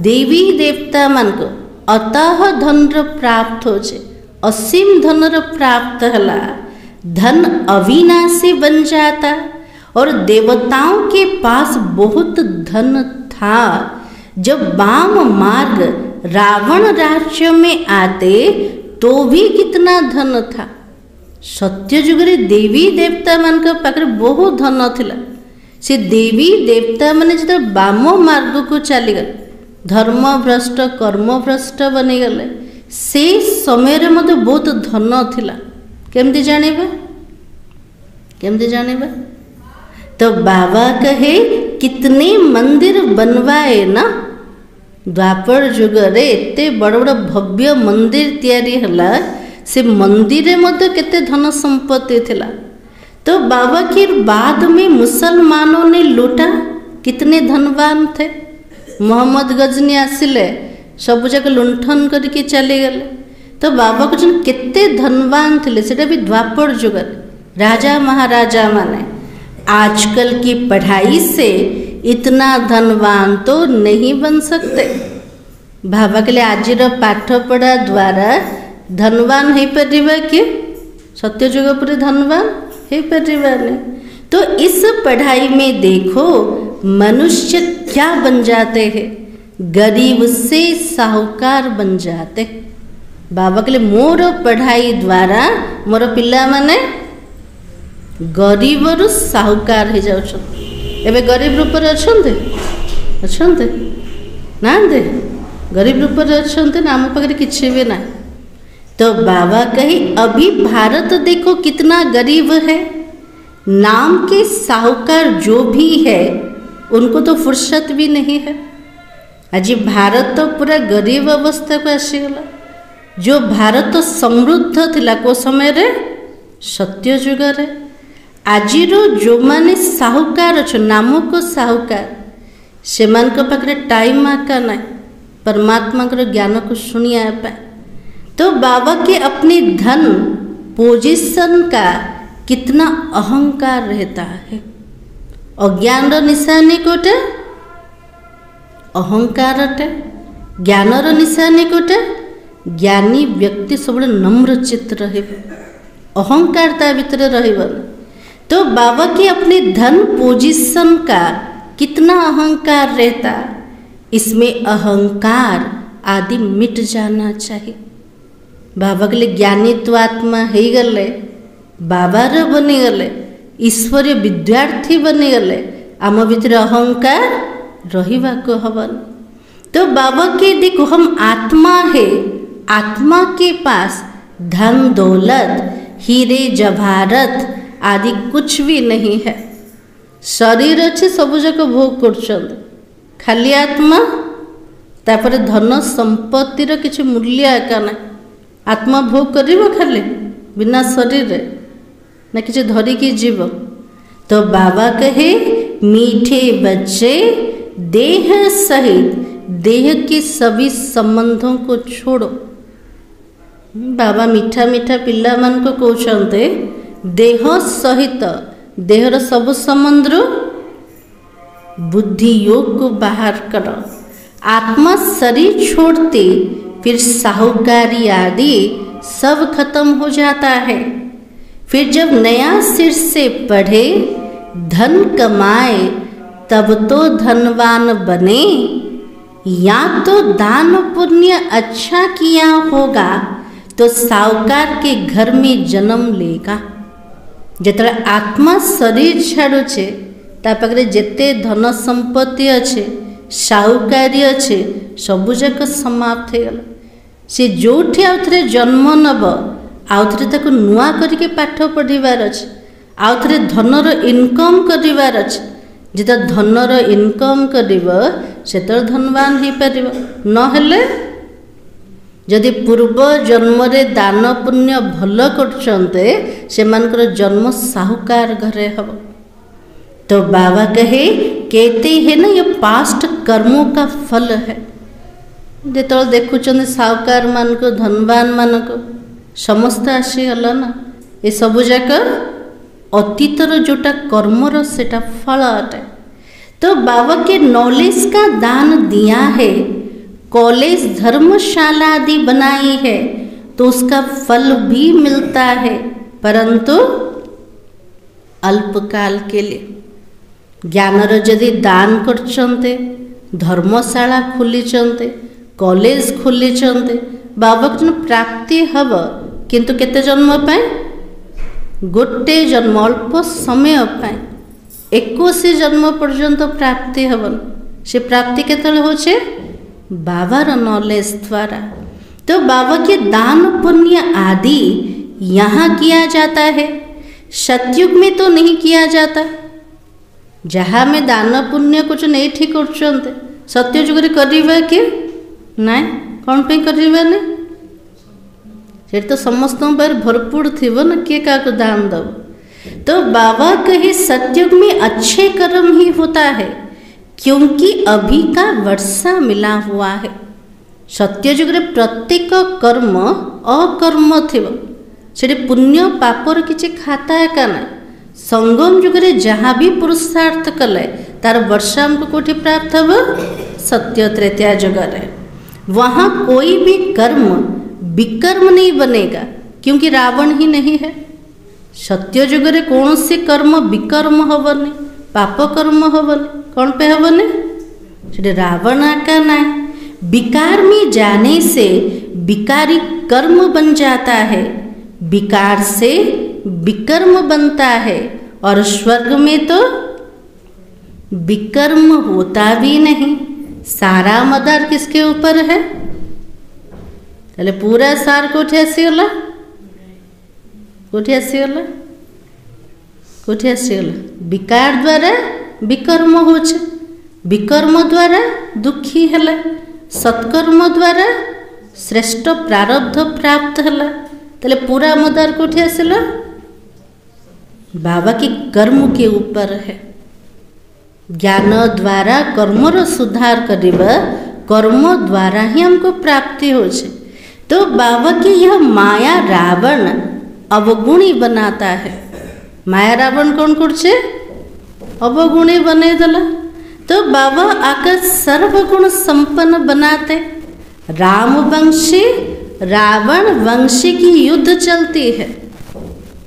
देवी देवता मान को अतः धन प्राप्त हो, असीम धन प्राप्त हला। धन अविनाशी बन जाता और देवताओं के पास बहुत धन था। जब वाम मार्ग रावण राज्य में आते तो भी कितना धन था। सत्य जुगरे देवी देवता मान का पाखरे बहुत धन थिला। से देवी देवता माने जो वाम मार्ग को चलीगले, धर्म भ्रष्ट कर्म भ्रष्ट बनीगले, से समय मत बहुत धन थिला। केमती जानिबा? केमती जानिबा? तो बाबा कहे कितने मंदिर बनवाए ना। द्वापर युगरे एते बड़ बड़ भव्य मंदिर तैयारी हला। से मंदिर मध्य केते धन संपत्ति थिला। तो बाबा के बाद में मुसलमानों ने लूटा, कितने धनवान थे। मोहम्मद गजनी आसिले सब जगह लुंठन करके चले गले। तो बाबा को जन केते धनवान थे, सेटा भी द्वापर युग राजा महाराजा माने। आजकल की पढ़ाई से इतना धनवान तो नहीं बन सकते। बाबा के लिए आज पाठ पढ़ा द्वारा धनवान हो पारे कि सत्य युग पर धनवान हो पारे। तो इस पढ़ाई में देखो मनुष्य क्या बन जाते हैं, गरीब से साहूकार बन जाते। बाबा के लिए मोर पढ़ाई द्वारा मोर पिला माने गरीब रु साहूकार हो जाउछन। एबे गरीब रूप रे अछंते अछंते नांदे गरीब रूप रे अछंते ना, आम पाखरे किछि भी ना। तो बाबा कही अभी भारत देखो कितना गरीब है। नाम के साहूकार जो भी है उनको तो फुर्सत भी नहीं है। आज भारत तो पूरा गरीब अवस्था को आसीगला। जो भारत समृद्ध थिला को समय रे सत्य जुग रे आज जो माने साहूकार अच्छे नाम को साहूकार से पाखे टाइम आका ना परमात्मा ज्ञान को शुणिया पाए। तो बाबा के अपने धन पोजीशन का कितना अहंकार रहता है। अज्ञान निशानी कोटे अहंकार अटे, ज्ञान निशानी कोटे ज्ञानी व्यक्ति सब नम्र चित्त रहे, अहंकारता भितर रहिबन। तो बाबा के अपने धन पोजीशन का कितना अहंकार रहता, इसमें अहंकार आदि मिट जाना चाहिए। बाबा के लिए ज्ञानी तो आत्मा हो गले, बाबार बनीगले, ईश्वरीय विद्यार्थी बनीगले, आम भीतर अहंकार रहिबा को हवन। तो बाबा के देखो हम आत्मा है, आत्मा के पास धन दौलत हीरे जवाहरत आदि कुछ भी नहीं है। शरीर अच्छे सब जाक भोग कर खाली आत्मा तापर धन संपत्तिर किसी मूल्य एका ना। आत्मा भोग करिबो खाली बिना शरीर ना किसी धरिकी जीव। तो बाबा कहे मीठे बच्चे देह सहित देह के सभी संबंधों को छोड़ो। बाबा मीठा मीठा पिला मान को कहते देह सहित देहर सब संबंध बुद्धि योग को बाहर करो। आत्मा शरीर छोड़ते फिर साहूकारी आदि सब खत्म हो जाता है। फिर जब नया सिर से पढ़े धन कमाए तब तो धनवान बने, या तो दान पुण्य अच्छा किया होगा तो साहूकार के घर में जन्म लेगा। जितने आत्मा शरीर छाड़ुचे तापाखरे जेते धन संपत्ति अच्छे साहूकारी अच्छे सबुजाक समाप्त हो गला। सी जोठी आउथरे जन्म नब आउथरे ताको नुआ करके पाठ पढ़िबार अच्छे, आउथरे धनर इनकम करिबार अच्छे। जिते धनर इनकम करिब सेतर धनवान हो पार, नहेले जदि पूर्व जन्म रे दान पुण्य भल करछन्ते सेमानकर जन्म साहूकार घरे हब। तो बाबा कहे कहते हैं ना ये पास्ट कर्मों का फल है। जो देखुं साहूकार मान को धनवान मान को समस्त आसीगला ना, ये सबू जाक अतीतर जोटा कर्मर सेटा फल अटे। तो बाबा के नॉलेज का दान दिया है, कॉलेज धर्मशाला आदि बनाई है, तो उसका फल भी मिलता है, परंतु अल्पकाल के लिए। ज्ञानर जदि दान करछन्ते, धर्मशाला खोलिछन्ते, कॉलेज खोलिछन्ते, बाबा जन प्राप्ति हब, किंतु केते जन्म पाए? गोटे जन्म, अल्प समय पाए। 21 जन्म पर्यंत प्राप्ति हबन। से प्राप्ति केतले होछे? बाबार नॉलेज द्वारा। तो बाबा के दान पुण्य आदि यहाँ किया जाता है, सतयुग में तो नहीं किया जाता। जहाँ में दान पुण्य कुछ नहीं ठीक कर सत्ययुग करिबा कि नाई, कौन पे करिबा नहीं? से तो समस्त पर भरपूर थी ना, किए का दान दब। तो बाबा कहे सतयुग में अच्छे कर्म ही होता है, क्योंकि अभी का वर्षा मिला हुआ है। सत्ययुग रे प्रत्येक कर्म अकर्म थी, से पुण्य पापर किसी खाता है का ना। संगम युग रे जहाँ भी पुरुषार्थ कले तार वर्षा हमको कोठी प्राप्त हब? सत्य त्रेता युग रे। वहाँ कोई भी कर्म विकर्म नहीं बनेगा, क्योंकि रावण ही नहीं है। सत्य युग रे कौन से कर्म विकर्म हबनी, पाप कर्म हबनी, कौन पे हबनी? से रावण का ना। विकार में जाने से विकारी कर्म बन जाता है, विकार से विकर्म बनता है, और स्वर्ग में तो विकर्म होता भी नहीं। सारा मदार किसके ऊपर है? चले पूरा सार कोठे आसीगला, कोठे आसीगला, कोठी आसीगला विकार द्वारा विकर्म होचे, विकर्म द्वारा दुखी है, सत्कर्म द्वारा श्रेष्ठ प्रारब्ध प्राप्त है। ताले पूरा मुद्दार कोठी आसिला बाबा की कर्म के ऊपर है। ज्ञान द्वारा कर्मर सुधार करिबा, कर्म द्वारा ही हमको प्राप्ति हो। तो बाबा की यह माया रावण अवगुणी बनाता है। माया रावण कौन करछे? अवगुणी बने दला। तो बाबा आकर सर्वगुण संपन्न बनाते। राम वंशी रावण वंशी की युद्ध चलती है।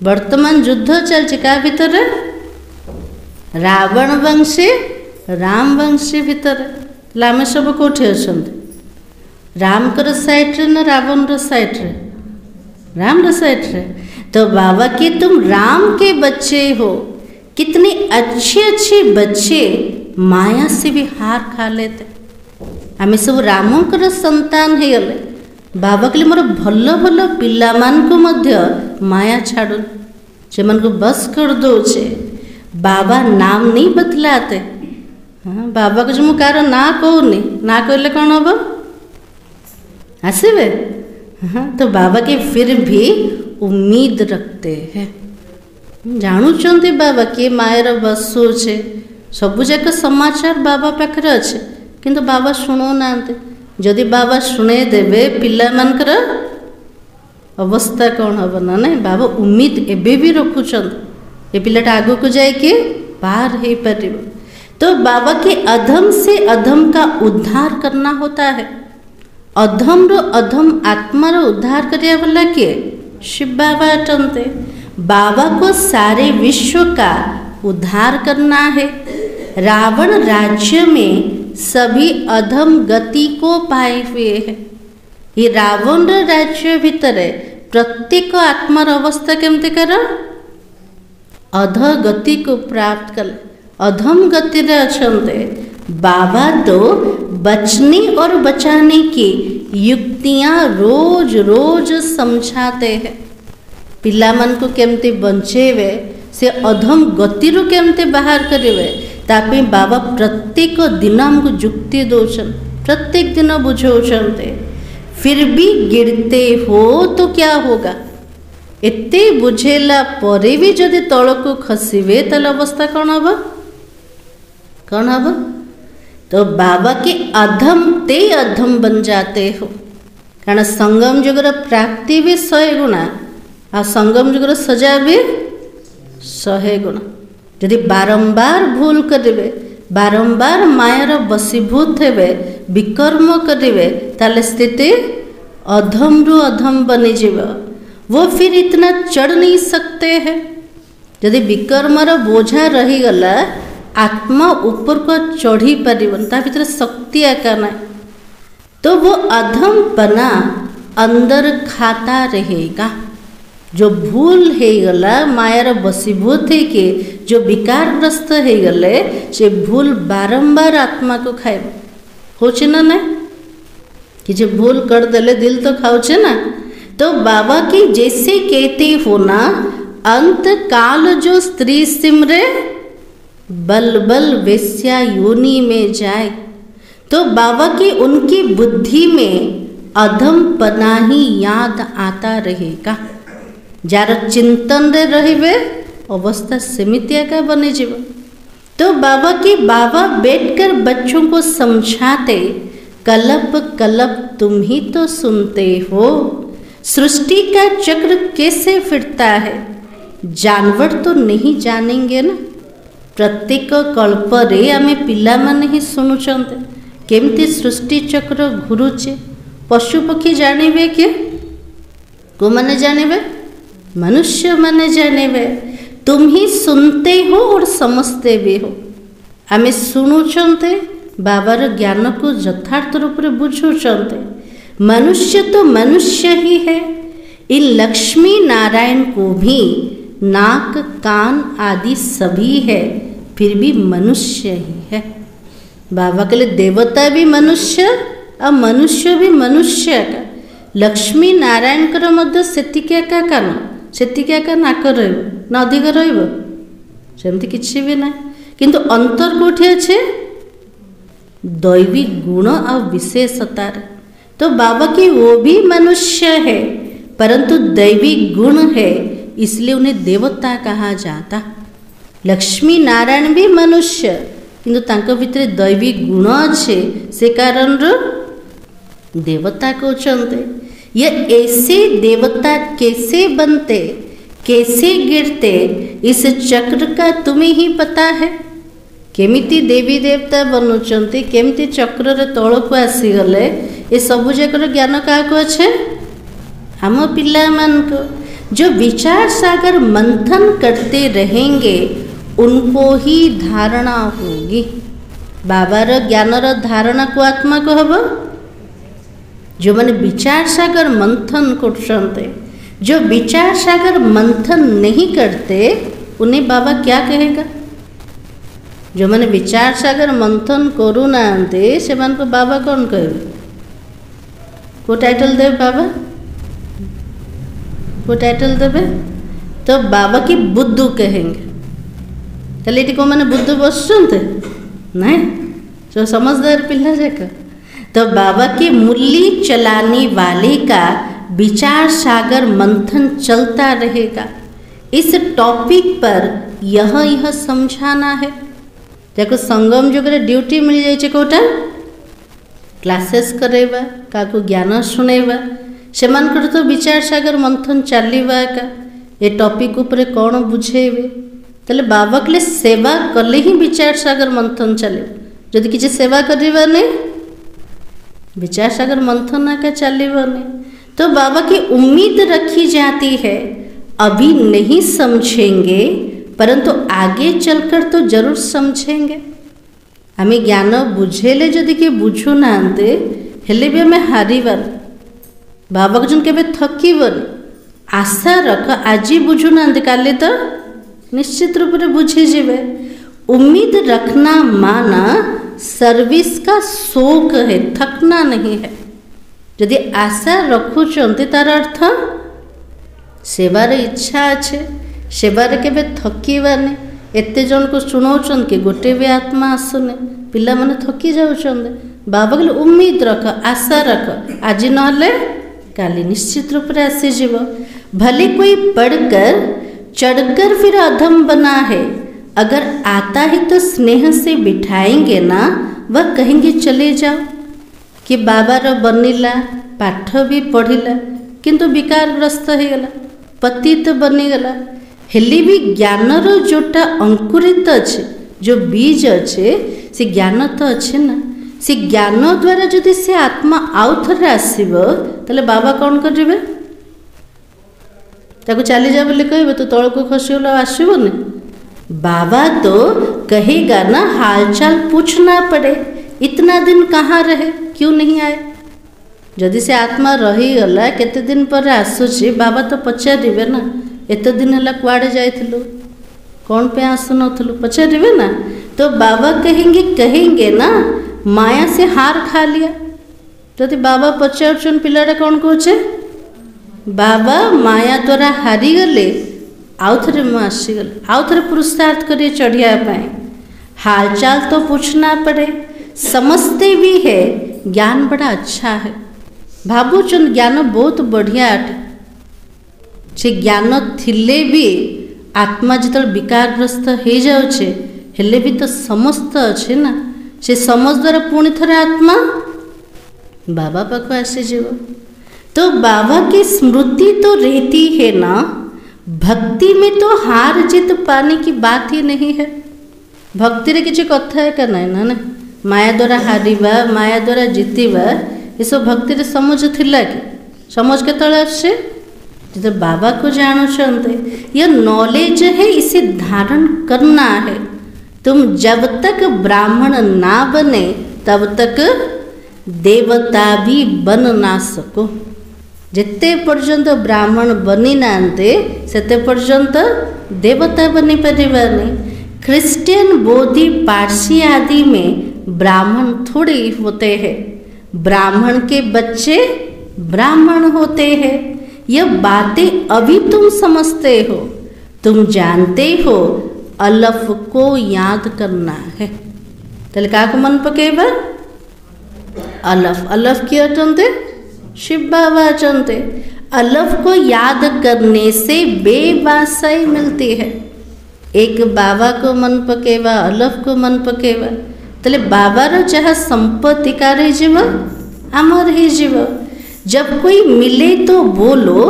वर्तमान युद्ध चलती का भीतर रावण वंशी राम वंशी भीतर आम सब कौटे अच्छा राम कर साइड रे ना रावण रो साइड रे? राम रो साइड रे। तो बाबा की तुम राम के बच्चे हो। कितने अच्छे अच्छे बच्चे माया से भी हार खा लेते। आम सब रामकर संतान है गले। बाबा कहले मोर भल भल पिला मान को मध्य माया छाड़ू से मन को बस कर दौचे। बाबा नाम नहीं बतलाते। हाँ बाबा को जो मु कार ना कहूनी ना कहले कौन हम आसबे। हाँ तो बाबा के फिर भी उम्मीद रखते हैं। जानूँ बाबा किए मायर बस होचे सबू जाक समाचार बाबा पाखे अच्छे किंतु बाबा शुणु ना। जदि बाबा शुणे देवे पिला मानकर अवस्था कौन हम ना? नहीं बाबा उम्मीद एबे भी रखुचंद ये पिलाटा आगु को जाके पार हो पार। तो बाबा के अधम से अधम का उद्धार करना होता है। अधम रो अधम आत्मा रो उद्धार करिया वाला किए? शिव बाबा अटंते। बाबा को सारे विश्व का उद्धार करना है। रावण राज्य में सभी अधम गति को पाए हुए हैं। ये रावण राज्य भीतर प्रत्येक आत्मार अवस्था केमती कर अध गति को प्राप्त कर अधम गति रे अछंते। बाबा तो बचने और बचाने की युक्तियां रोज रोज समझाते हैं। पिला मन को केमती बंचेवे से अधम गति रू केमती बाहर करेवे तापी बाबा प्रत्येक दिन हमको युक्ति दौन, प्रत्येक दिन बुझाते। फिर भी गिरते हो तो क्या होगा? एते बुझेला परे भी जदि तल को खसवे ताल अवस्था कौन हम? कौन हम? तो बाबा के अधम ते अधम बन जाते हो। कारण संगम जुगर प्राप्ति भी 100 गुणा आ संगम जुगर सजा भी 100 गुणा। यदि बारंबार भूल करेंगे, बारंबार मायार बसीभूत हेबे, विकर्म करेंगे ताले स्थिति अधम रु अधम बनी जीव। वो फिर इतना चढ़ नहीं सकते हैं। यदि विकर्मर बोझा रहीगला आत्मा ऊपर को चढ़ी पारिबन ता भीतर शक्ति आका ना। तो वो अधम पना अंदर खाता रहेगा। जो भूल है गला मायार बसीभूत है कि जो विकारग्रस्त है गले से भूल बारंबार आत्मा को खाए होचे ना ना कि जो भूल कर देले दिल तो खाऊचे ना। तो बाबा की जैसे कहते हो ना अंत काल जो स्त्री सिमरे बल बल वेश्या योनि में जाए। तो बाबा की उनकी बुद्धि में अधम पना ही याद आता रहेगा। जार चिंतन रे रहिबे अवस्था सेमितिया का बने जीव। तो बाबा की बाबा बैठकर बच्चों को समझाते कलप कलप तुम ही तो सुनते हो। सृष्टि का चक्र कैसे फिरता है जानवर तो नहीं जानेंगे ना। प्रत्येक कल्परे आमे पिला माने ही शुणुचंते केमती सृष्टि चक्र घुरुचे। पशु पक्षी जानिबे के को माने जानिबे? मनुष्य माने जानिबे। तुम ही सुनते हो और समझते भी हो। आमे शुणुचंते बाबार ज्ञान को यथार्थ रूप में बुझुचंते। मनुष्य तो मनुष्य ही है। इन लक्ष्मी नारायण को भी नाक कान आदि सभी है फिर भी मनुष्य ही है। बाबा के लिए देवता भी मनुष्य और मनुष्य भी मनुष्य का। लक्ष्मी नारायण कर मध्य सेतिका का कान सेतिका का नाक रहिबो ना अधिक रहिबो सेमती किसी भी ना किंतु अंतर कोठी अच्छे दैवी गुण और विशेषता। तो बाबा की वो भी मनुष्य है परंतु दैवी गुण है, इसलिए उन्हें देवता कहा जाता। लक्ष्मी नारायण भी मनुष्य किंतु तांको भितर दैवी गुण अच्छे से कारण देवता कहते। ये ऐसे देवता कैसे बनते, कैसे गिरते, इस चक्र का तुम्हें ही पता है। केमिति देवी देवता बनुचंती, केमिति चक्र रे तलको आसीगले, ये सबु जाकर ज्ञान क्या अच्छे आम पिला मान को। जो विचार सागर मंथन करते रहेंगे उनको ही धारणा होगी। बाबार ज्ञानर धारणा को आत्मा को हम जो मैंने विचार सागर मंथन करते, जो विचार सागर मंथन नहीं करते उन्हें बाबा क्या कहेगा। जो मैंने विचार सागर मंथन करू नांते से मान को बाबा कौन कहे, को टाइटल देव बाबा, को टाइटल देवे तो बाबा की बुद्धू कहेंगे। ताले को मैंने बुद्धू बसुंते नहीं जो समझदार पिल्ला जाकर। तो बाबा के मूल्य चलाने वाले का विचार सागर मंथन चलता रहेगा। इस टॉपिक पर यह समझाना है। देखो संगम जुग ड्यूटी मिल जाए कोटा क्लासेस करेबा, काको ज्ञान शुणेबा, से तो विचार सागर मंथन चलवा का ये टॉपिक उपरे कौन बुझेबे। ताले बाबा के लिए सेवा कले ही विचार सागर मंथन चले। जदि किसी सेवा करवा नहीं विचार सागर मंथन आका चलवा नहीं। तो बाबा की उम्मीद रखी जाती है, अभी नहीं समझेंगे परंतु आगे चलकर तो जरूर समझेंगे। हमें ज्ञान बुझेले जदि कि बुझू नांते हेले भी हमें हारिबार। बाबा को जन केबे थकीबनी, आशा रख आज बुझू नांते काले तो निश्चित रूप से बुझी जीवे। उम्मीद रखना माना सर्विस का शौक है, थकना नहीं है। यदि आशा रखुचंती तार अर्थ सेवार इच्छा अच्छे, सेवार केबे थकीबानी। एते जन को शुणाउछन कि गोटे भी आत्मा आसुने, पिला माने थकी जाउछंदे। बाबा कहले उम्मीद रख, आशा रख, आज नहले काली निश्चित रूप से आसी जीव। भले कोई पढ़कर चढ़कर फिर अधम बना है, अगर आता है तो स्नेह से बिठाएंगे ना, वह कहेंगे चले जाओ। कि बाबार बनिला, पाठ भी पढ़िला किंतु विकारग्रस्त हो गला, पतित बनीगला। हेली भी ज्ञानर जोटा अंकुरित अच्छे, जो बीज अच्छे से ज्ञान तो अच्छे ना। से ज्ञान द्वारा जदि से आत्मा आउ थे आसब ताले बाबा कौन करेंगे, ताको चली जा बोले कहे तो तल को खसीगला आसबनी। बाबा तो कहेगा ना हालचाल पूछना पड़े, इतना दिन कहाँ रहे, क्यों नहीं आए। जदि से आत्मा रहीगला केते दिन पर आसुची, बाबा तो पचारे ना एत दिन है कुआड़े जाइलु, कौन पे आसु नथलु, पचारे ना। तो बाबा कहेंगे ना माया से हार खा लिया। जदि बाबा पचार पिलाटा कौन कहे बाबा माया द्वारा हारीगले, आउ थे मुसीगल, आउ थे पुरुषार्थ कर चढ़िया। हालचाल तो पूछना पड़े, समझते भी है ज्ञान बड़ा अच्छा है। भावुचन ज्ञान बहुत बढ़िया अटे, से ज्ञान थिले भी आत्मा जो विकारग्रस्त हो जाऊे हेले भी तो समस्त अच्छे ना। से समझ द्वारा पुणी थरे आत्मा बाबा पाख आसीज। तो बाबा की स्मृति तो रहती है ना, भक्ति में तो हार जीत पाने की बात ही नहीं है। भक्ति रे किसी कथा है क्या नहीं ना, माया द्वारा हारिबा, माया द्वारा जीतवा, ये सब भक्ति रे समझ थिला कि समझ के तले आसे जब बाबा को जानते। यह नॉलेज है, इसे धारण करना है। तुम जब तक ब्राह्मण ना बने तब तक देवता भी बन ना सको। जिते पर्यंत ब्राह्मण बनी नांते सेते पर्यंत देवता बनी परिवानी। क्रिश्चियन, बोधि, पारसी आदि में ब्राह्मण थोड़े होते हैं, ब्राह्मण के बच्चे ब्राह्मण होते हैं। यह बातें अभी तुम समझते हो, तुम जानते हो, अलफ को याद करना है। तेल क्या मन पकेबा अलफ। अलफ किए अटंते शिव बाबा अटंते। अलफ को याद करने से बेबासाई मिलती है। एक बाबा को मन पकेबा अलफ को मन पकेबा तेल बाबार जहाँ संपत्ति का रही आमर हो। जब कोई मिले तो बोलो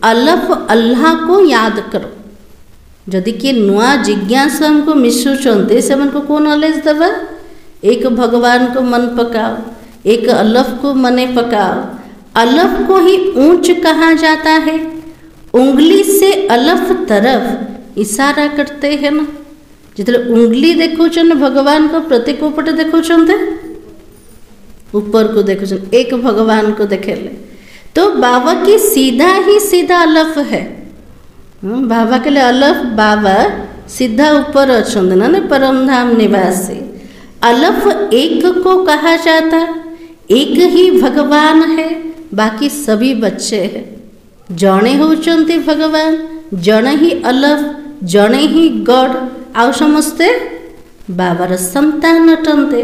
अलफ अल्लाह को याद करो। जदि किए नुआ जिज्ञासा को मिशुचंते से मन को कौन नॉलेज दबा। एक भगवान को मन पकाओ, एक अलफ को मने पकाओ। अलफ को ही ऊंच कहा जाता है। उंगली से अलफ तरफ इशारा करते हैं ना। जितने उंगली देखो भगवान को प्रत्येक पटे देखो ऊपर को देखो एक भगवान को देखेले तो बाबा की सीधा ही सीधा अलफ है। बाबा के लिए अलफ बाबा सीधा ऊपर अच्छा ना परम धाम निवासी। अलफ एक को कहा जाता, एक ही भगवान है, बाकी सभी बच्चे हैं। जड़े होचंती भगवान, जड़े ही अलफ, जड़े ही गॉड, आउ समस्ते बाबार संतान अटंते।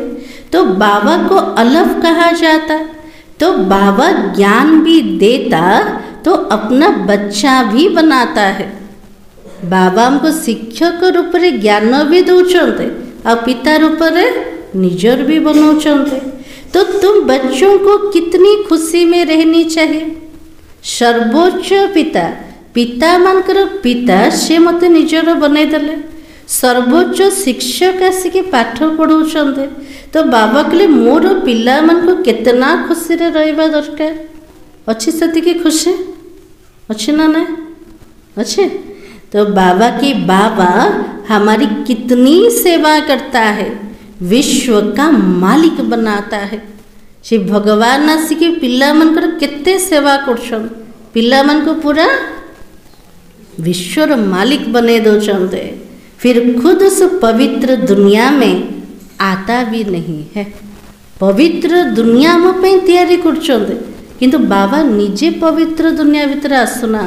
तो बाबा को अलफ कहा जाता। तो बाबा ज्ञान भी देता तो अपना बच्चा भी बनाता है। बाबा हमको शिक्षक रूप में ज्ञान भी दौरान और पिता रूप में निजर भी बनाऊँ। तो तुम बच्चों को कितनी खुशी में रहनी चाहिए। सर्वोच्च पिता पिता मानकर पिता से मत निजर बनई देले। सर्वोच्च शिक्षक आसिक पाठ पढ़ाऊँ तो बाबा कहले मोर पिला मान को कितना खुशी रे रहिबा दरकार अच्छी सेतिकी खुशी अच्छी ना ना अच्छे। तो बाबा की बाबा हमारी कितनी सेवा करता है, विश्व का मालिक बनाता है। से भगवान आसिक पिला मान को केते सेवा करछन, पिला मान को पूरा विश्वर मालिक बने दौरान। फिर खुद उस पवित्र दुनिया में आता भी नहीं है। पवित्र दुनिया में तैयारी करछन्ते किंतु बाबा निजे पवित्र दुनिया भीतर आसुना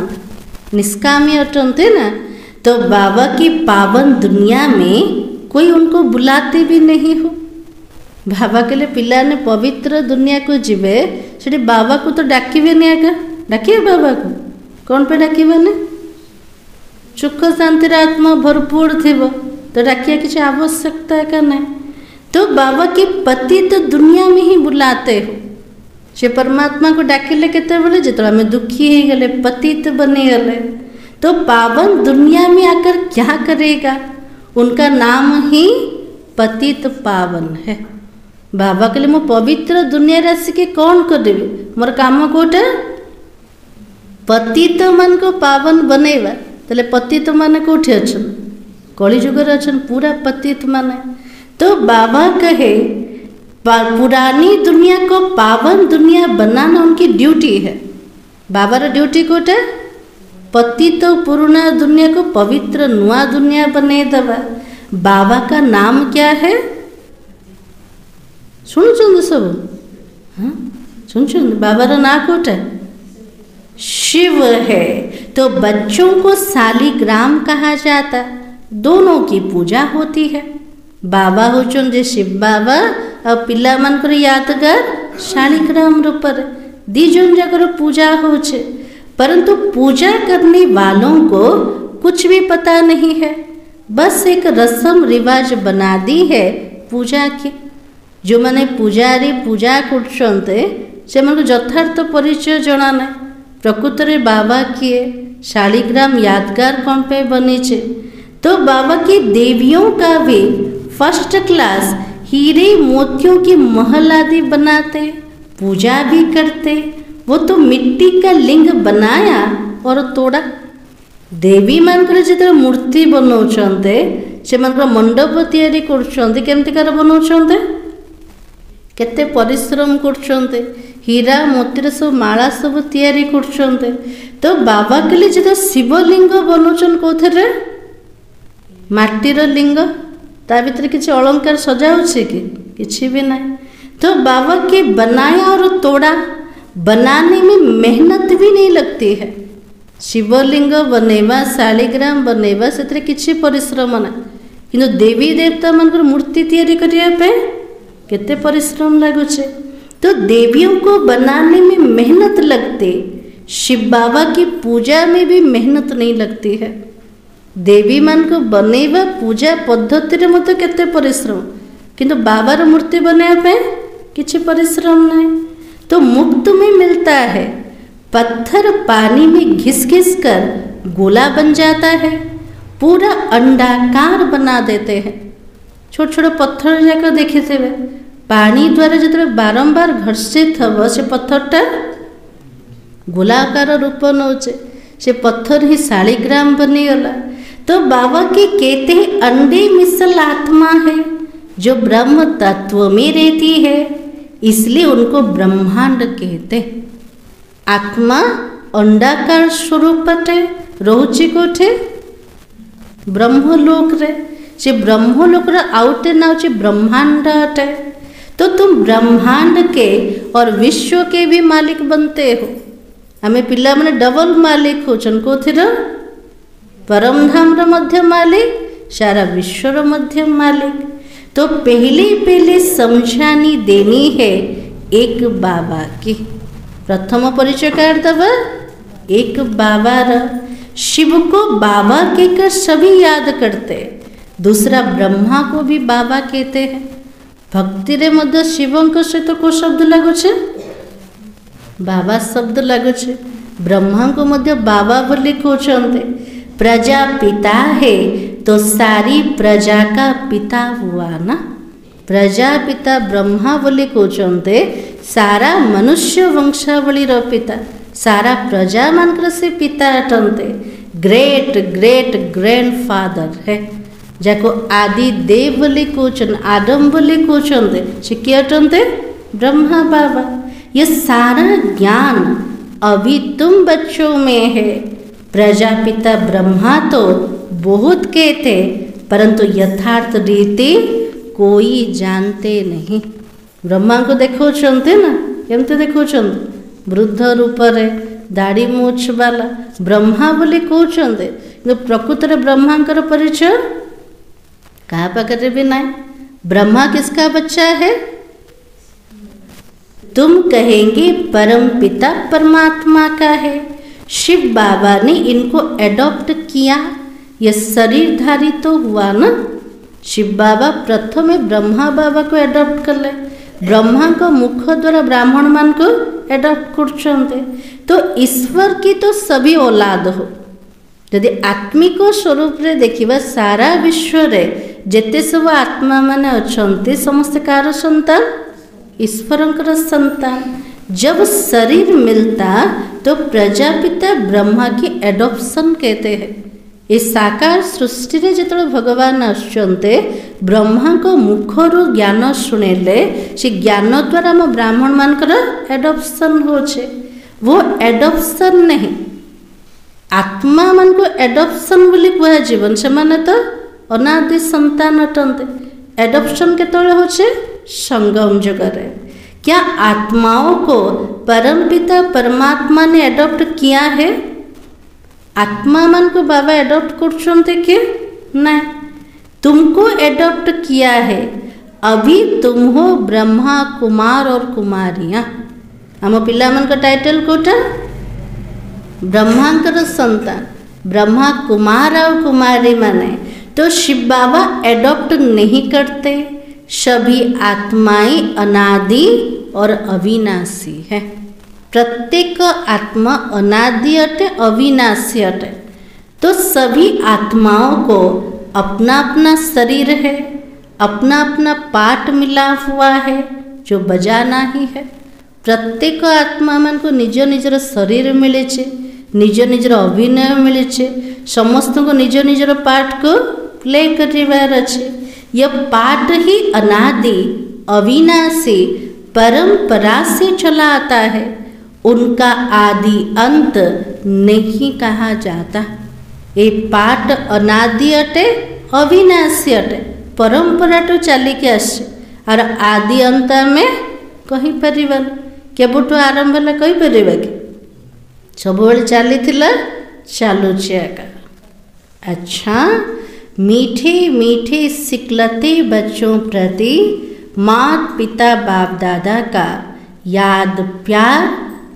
निष्कामी अटंते ना। तो बाबा की पावन दुनिया में कोई उनको बुलाते भी नहीं हो। बाबा के लिए पिला ने पवित्र दुनिया को जीवे से बाबा को तो डाकिबे नहीं आगा। डाकिए बाबा को कौन पे डाकिबे ने सुख शांति आत्मा भरपूर थी तो डाकिया किसी आवश्यकता का नहीं। तो बाबा की पति तो दुनिया में ही बुलाते हो। से परमात्मा को डाकिले केते बोले जो आम दुखी हो गले पतित बने गले तो पावन दुनिया में आकर क्या करेगा। उनका नाम ही पतित पावन है। बाबा के लिए मो पवित्र दुनिया राशि के कौन करेबे मोर काम कोटा पतित मन को पावन बनेवा। तेले पतित माने कौटे अच्छन कली जुगर अच्छन पूरा पतित माने। तो बाबा कहे पुरानी दुनिया को पावन दुनिया बनाना उनकी ड्यूटी है। बाबार ड्यूटी कोटे पतित पुराना दुनिया को पवित्र नुआ दुनिया बने दबा। बाबा का नाम क्या है सुन सब हाँ सुन बाबार ना कोटे शिव है। तो बच्चों को शालिग्राम कहा जाता, दोनों की पूजा होती है। बाबा होचन जे शिव बाबा और पिला मान कर यादगार शालिग्राम रूप दीजन जगह पूजा होचे। परंतु पूजा करने वालों को कुछ भी पता नहीं है, बस एक रस्म रिवाज बना दी है पूजा की। जो माने पुजारी पूजा करछन्ते से मन को यथार्थ परिचय जना ना। प्रकृत रे बाबा किए शालिग्राम यादगार कौन पे बनीचे। तो बाबा की देवियों का भी फर्स्ट क्लास हीरे मोतियों की महल आदि बनाते, पूजा भी करते। वो तो मिट्टी का लिंग बनाया और तोड़ा। देवी मानकर जिते मूर्ति बनाउछन्ते से मानकर मंडप तैयारी करछन्ते केमतिकार बनाउछन्ते केते परिश्रम करछन्ते। हीरा मोतीर सब माला सब तैयारी करछन्ते। तो बाबा के लिए जो शिवलिंग बनाउछन कोथरे माटीर लिंग ता भीतर किसी अलंकार सजा होछि कि किछि भी नहीं। तो बाबा के बनाया और तोड़ा बनाने में मेहनत भी नहीं लगती है। शिवलिंग बनेवा शालिग्राम बनेवा से किछि परिश्रम ना किंतु देवी देवता मानकर मूर्ति तैयारी करने पे केते परिश्रम लगुचे। तो देवियों को बनाने में मेहनत लगती, शिव बाबा की पूजा में भी मेहनत नहीं लगती है। देवी मान को बनैबा पूजा पद्धति रे मत केते परिश्रम, किंतु बाबार मूर्ति बनाया पे किसी परिश्रम नहीं। तो मुफ्त में मिलता है। पत्थर पानी में घिस घिस कर गोला बन जाता है, पूरा अंडाकार बना देते हैं। छोट छोट पत्थर जाकर देखी थे, पानी द्वारा जो बारंबार घर्षित हम से पत्थरटा गोलाकार रूप नौचे, से पत्थर ही शालिग्राम बनीगला। तो बाबा के कहते हैं अंडे मिसल आत्मा है जो ब्रह्म तत्व में रहती है, इसलिए उनको ब्रह्मांड कहते। आत्मा अंडाकार स्वरूप टे रोचे कोठे ब्रह्मलोक रे, से ब्रह्मलोक रे आउटे ना होचे ब्रह्मांड अटे। तो तुम ब्रह्मांड के और विश्व के भी मालिक बनते हो। हमें पिला मैंने डबल मालिक होचन कोथिर परम धाम रो मध्य मालिक, सारा विश्व रो मध्य मालिक। तो पहले समझानी देनी है एक बाबा की। प्रथम परिचय कर दबा एक बाबा रा। शिव को बाबा कहकर सभी याद करते, दूसरा ब्रह्मा को भी बाबा कहते हैं। भक्ति रे मध्य शिवंक सहित को शब्द लगुचे बाबा शब्द लगुचे। ब्रह्मा को मध्य बाबा बोली कहते। प्रजा पिता है तो सारी प्रजा का पिता हुआ ना। प्रजा पिता ब्रह्मा बोली कहते, सारा मनुष्य वंशावली रो पिता, सारा प्रजा मानकर से पिता अटंते। ग्रेट ग्रेट ग्रैंडफादर है जाको आदि देव बोली कहते, आदम बोली कहते, से किए अटंते ब्रह्मा बाबा। ये सारा ज्ञान अभी तुम बच्चों में है। प्रजापिता ब्रह्मा तो बहुत कहते, परंतु यथार्थ रीति कोई जानते नहीं। ब्रह्मा को देखो ना, केमते देखो वृद्ध रूप रे दाढ़ी मूछ वाला ब्रह्मा बोली कहते, प्रकृत रे ब्रह्मांकर परिचय कहा पाखे भी नहीं। ब्रह्मा किसका बच्चा है? तुम कहेंगे परम पिता परमात्मा का है। शिव बाबा ने इनको एडॉप्ट किया, ये शरीरधारी तो हुआ ना। शिव बाबा प्रथम ब्रह्मा बाबा को एडॉप्ट कर ले, ब्रह्मा को मुख द्वारा ब्राह्मण मान को एडॉप्ट करते। तो ईश्वर की तो सभी औलाद हो। यदि आत्मिक स्वरूप रे देखिबा सारा विश्व रे जेते सब आत्मा माने अछंती समस्त कार संतान, ईश्वरंकर संतान। जब शरीर मिलता तो प्रजापिता ब्रह्मा की एडॉप्शन कहते हैं। इस साकार सृष्टि रे जेतବେଳେ भगवान आछंते ब्रह्मा को मुखरु ज्ञान शुणेले, से ज्ञान द्वारा हम ब्राह्मण मानकर एडॉप्शन होछे। वो एडॉप्शन नहीं, आत्मा मान को एडॉप्शन बोली कह जीवन से माने तो अनादि संतान अटंते। एडॉप्शन केतବେଳେ होछे? संगम जगरे। क्या आत्माओं को परमपिता परमात्मा ने एडॉप्ट किया है? आत्मा मन को बाबा एडॉप्ट करछन्ते के नहीं, तुमको एडॉप्ट किया है। अभी तुम हो ब्रह्मा कुमार और कुमारियाँ। आम पिला मन का टाइटल कोटा ब्रह्मांकर संतान, ब्रह्मा कुमार और कुमारी माने। तो शिव बाबा एडॉप्ट नहीं करते। सभी आत्माएं अनादि और अविनाशी है। प्रत्येक आत्मा अनादि अटे, अविनाशी अटे। तो सभी आत्माओं को अपना अपना शरीर है, अपना अपना पार्ट मिला हुआ है जो बजाना ही है। प्रत्येक आत्मा मान को निज निजर शरीर मिले, निज निजर अभिनय मिले, समस्त को निज निजर पार्ट को प्ले करिवार अच्छे। यह पाठ ही अनादि अविनाशी परंपरा से चला आता है। उनका आदि अंत नहीं कहा जाता। ये पाठ अनादि अटे, अविनाशी अटे। परंपरा तो चली के आसे और आदि अंत में कही परिबा केबुटू आरंभ है कही परिबा कि सब चली चालुची। अच्छा, मीठे मीठे सिकलते बच्चों प्रति माता पिता बाप दादा का याद प्यार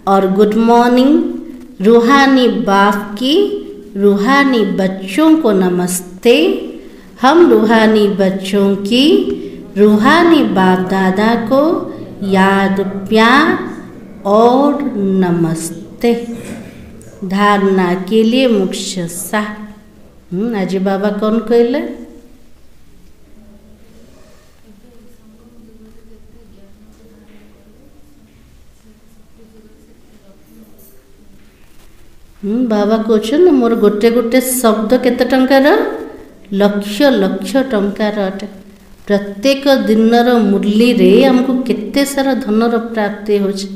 और गुड मॉर्निंग। रूहानी बाप की रूहानी बच्चों को नमस्ते। हम रूहानी बच्चों की रूहानी बाप दादा को याद प्यार और नमस्ते। धारणा के लिए मुख्य सार। आज बाबा कौन कहले? बाबा कहछन मोर गोटे गोटे शब्द केते टंकार? लक्ष लक्ष टंकार अटे। प्रत्येक दिनर मूल्य रे हमको केते सारा धनर प्राप्ति होछ।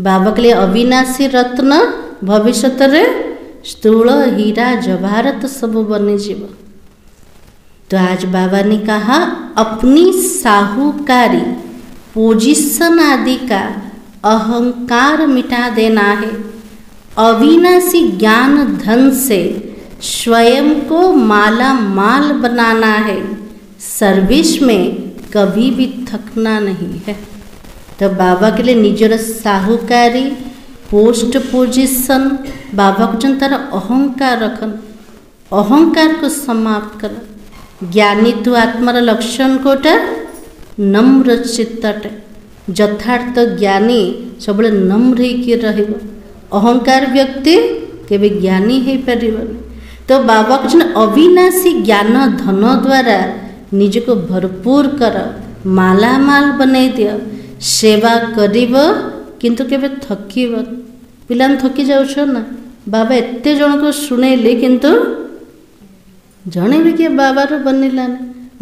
बाबा के लिए अविनाशी रत्न भविष्य रे स्थूल हीरा जवाहरत सब बनी जीव। तो आज बाबा ने कहा अपनी साहूकारी पोजीशन आदि का अहंकार मिटा देना है। अविनाशी ज्ञान धन से स्वयं को माला माल बनाना है। सर्विस में कभी भी थकना नहीं है। तो बाबा के लिए निजर साहूकारी पोस्ट पोजीशन बाबा को तार अहंकार रखन। अहंकार को समाप्त कर। ज्ञानी तो आत्मार लक्षण कोटा नम्र चित्तटे। यथार्थ ज्ञानी सब नम्र ही रहिबो। अहंकार व्यक्ति केबे ज्ञानी है परिबन। तो बाबा को अविनाशी ज्ञान धन द्वारा निज को भरपूर कर माला माल बनै दियो। सेवा करिब किंतु केबे थकिब। पिलान थकी जाउछ ना। बाबा एते जन को सुनेले किंतु जणे भी के बाबा रो बनिलान।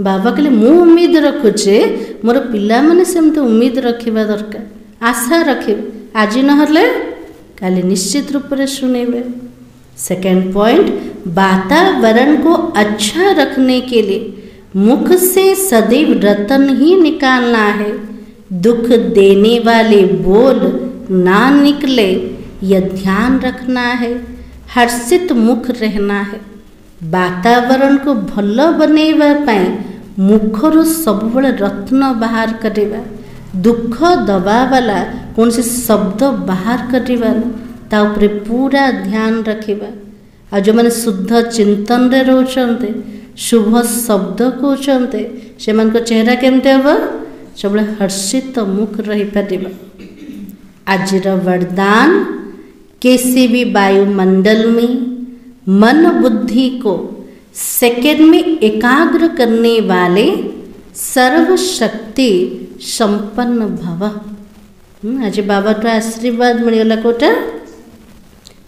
बाबा के लिए मु उम्मीद रखुचे मोर पिला माने सेमते उम्मीद रखिबा दरकार। आशा रखिबे। आज नहले काली निश्चित रूप से सुनेबे। सेकेंड पॉइंट, वातावरण को अच्छा रखने के लिए मुख से सदैव रतन ही निकालना है। दुख देने वाले बोल ना निकले यह ध्यान रखना है। हर्षित मुख रहना है। वातावरण को भल बनैबा पई मुखरु सबुबले रत्न बाहर करिबा। दुख दबा वाला कौन से शब्द बाहर करिबा ता उपरे पूरा ध्यान रखिबा। आ जो माने शुद्ध चिंतन रे रहउछन्ते शुभ शब्द कहउछन्ते से मन को चेहरा केमते हबो? सबले हर्षित मुख रही पारिबा। आजिर वरदान, किसी भी वायुमंडल में मन बुद्धि को सेकंड में एकाग्र करने वाले सर्वशक्ति संपन्न भव। आज बाबा तो आशीर्वाद मिलगला कोटा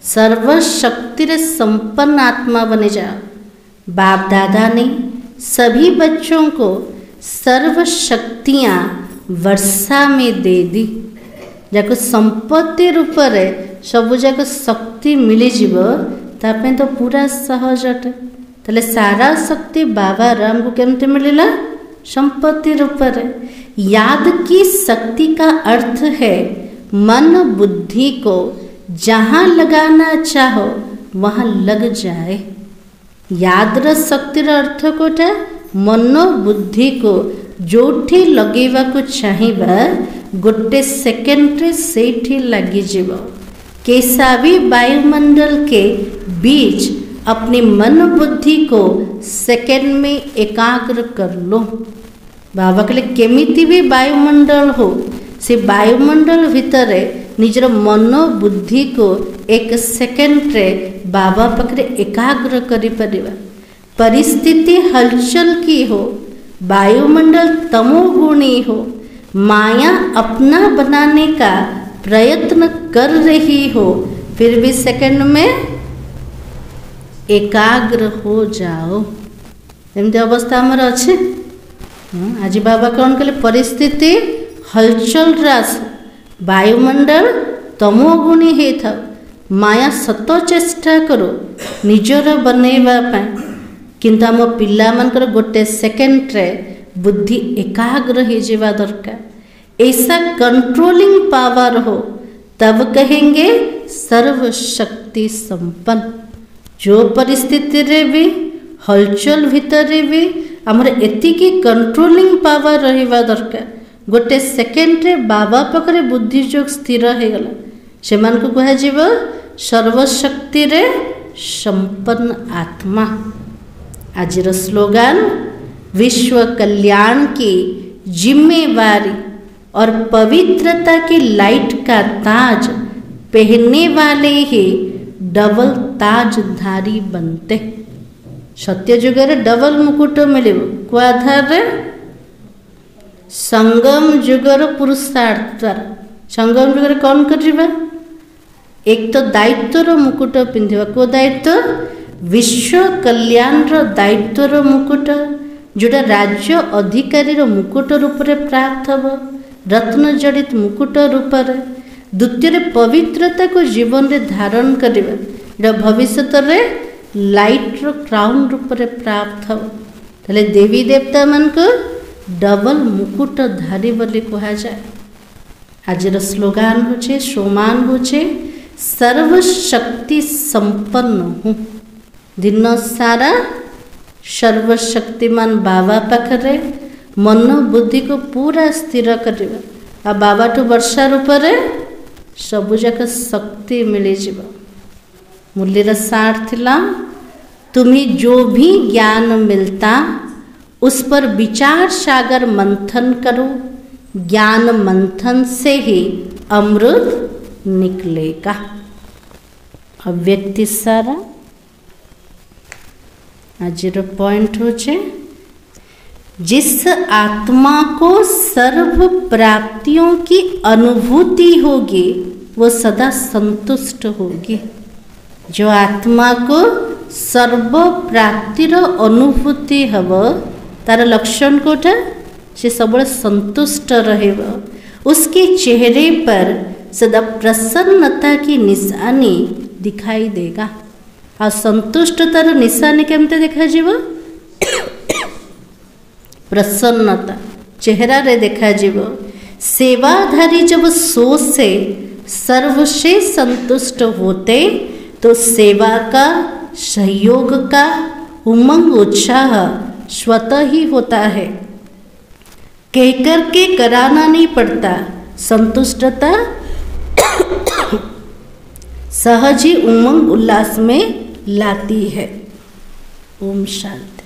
सर्वशक्ति रे संपन्न आत्मा बने जाओ। बाप दादा ने सभी बच्चों को सर्वशक्तियाँ वर्षा में दे दी। जाको संपत्ति रूप रे सबु जाक शक्ति मिली जीव तापे तो पूरा सहज अटे। तले सारा शक्ति बाबा राम को केमते मिलिला? संपत्ति रूप रे। याद की शक्ति का अर्थ है मन बुद्धि को जहाँ लगाना चाहो वहाँ लग जाए। याद शक्ति अर्थ कोटा मन बुद्धि को जोठी लगेवा को चाहिए गोटे सेकेंड सेठी लगी जीव। कैसा भी वायुमंडल के बीच अपनी मन बुद्धि को सेकेंड में एकाग्र कर लो। बाबा के लिए केमिति भी वायुमंडल हो से वायुमंडल भितर निजर मन बुद्धि को एक सेकेंड रे बाबा पाखरे एकाग्र करि परिबा। परिस्थिति हलचल की हो, वायुमंडल तमोगुणी हो, माया अपना बनाने का प्रयत्न कर रही हो, फिर भी सेकंड में एकाग्र हो जाओ। एमती अवस्था आमर अच्छे। आज बाबा कौन कहले? परिस्थिति हलचल रास वायुमंडल तमोगुणी हे था। माया सत चेष्टा करो निजर बनैबा पाए किंतु आम पिला मानकर गोटे सेकेंड रे बुद्धि एकाग्र हो जावा दरकार। ऐसा कंट्रोलिंग पावर हो तब कहेंगे सर्वशक्ति संपन्न। जो परिस्थिति रे भी हलचल भितर भी आमर एतिकी कंट्रोलिंग पावर रहिबा दरकार। गोटे सेकेंड रे बाबा पाखरे बुद्धि जोग स्थिर हो गला से मान को कहा जीव सर्वशक्ति रे संपन्न आत्मा। आजिर स्लोगान विश्व कल्याण की जिम्मेवारी और पवित्रता की लाइट का ताज पहनने वाले ही डबल ताजधारी बनते। सत्य जुगर डबल मुकुट मिले को आधार रे संगम जुगर पुरुषार्थ द्वारा। संगम जुगर कौन करिबा एक तो दायित्वर मुकुट पिंधिबा को दायित्व विश्व कल्याण दायित्वर मुकुट जोटा राज्य अधिकारी मुकुट रूप से प्राप्त हम रत्न जड़ित मुकुट रूप से। द्वितीय पवित्रता को जीवन रे धारण करवा भविष्य रे लाइट रो क्राउन रूप से प्राप्त हम। ताले देवी देवता मान को डबल मुकुट धारी बोली कहा जाए। आज स्लोगान होचे सोमान होचे सर्वशक्ति संपन्न हूँ। दिन सारा सर्वशक्तिमान बाबा पाखरे मन बुद्धि को पूरा स्थिर करवा आ बाबा ठू वर्षा रूप से सबुजाक शक्ति मिली जीव। मूल्यर सार थिला तुम्हें जो भी ज्ञान मिलता उस पर विचार सागर मंथन करो, ज्ञान मंथन से ही अमृत निकलेगा। अव्यक्ति सारा आज पॉइंट हो जिस आत्मा को सर्व प्राप्तियों की अनुभूति होगी वो सदा संतुष्ट होगी। जो आत्मा को सर्व प्राप्तिर अनुभूति हब तार लक्षण कोटा से सब संतुष्ट रहेगा। उसके चेहरे पर सदा प्रसन्नता की निशानी दिखाई देगा। आ संतुष्टतार निशानी केमते देखा जीव प्रसन्नता चेहरा रे देखा जीव। सेवाधारी जब सो से सर्व से संतुष्ट होते तो सेवा का सहयोग का उमंग उत्साह स्वतः ही होता है। कहकर के कराना नहीं पड़ता। संतुष्टता सहज ही उमंग उल्लास में लाती है। ओम शांति।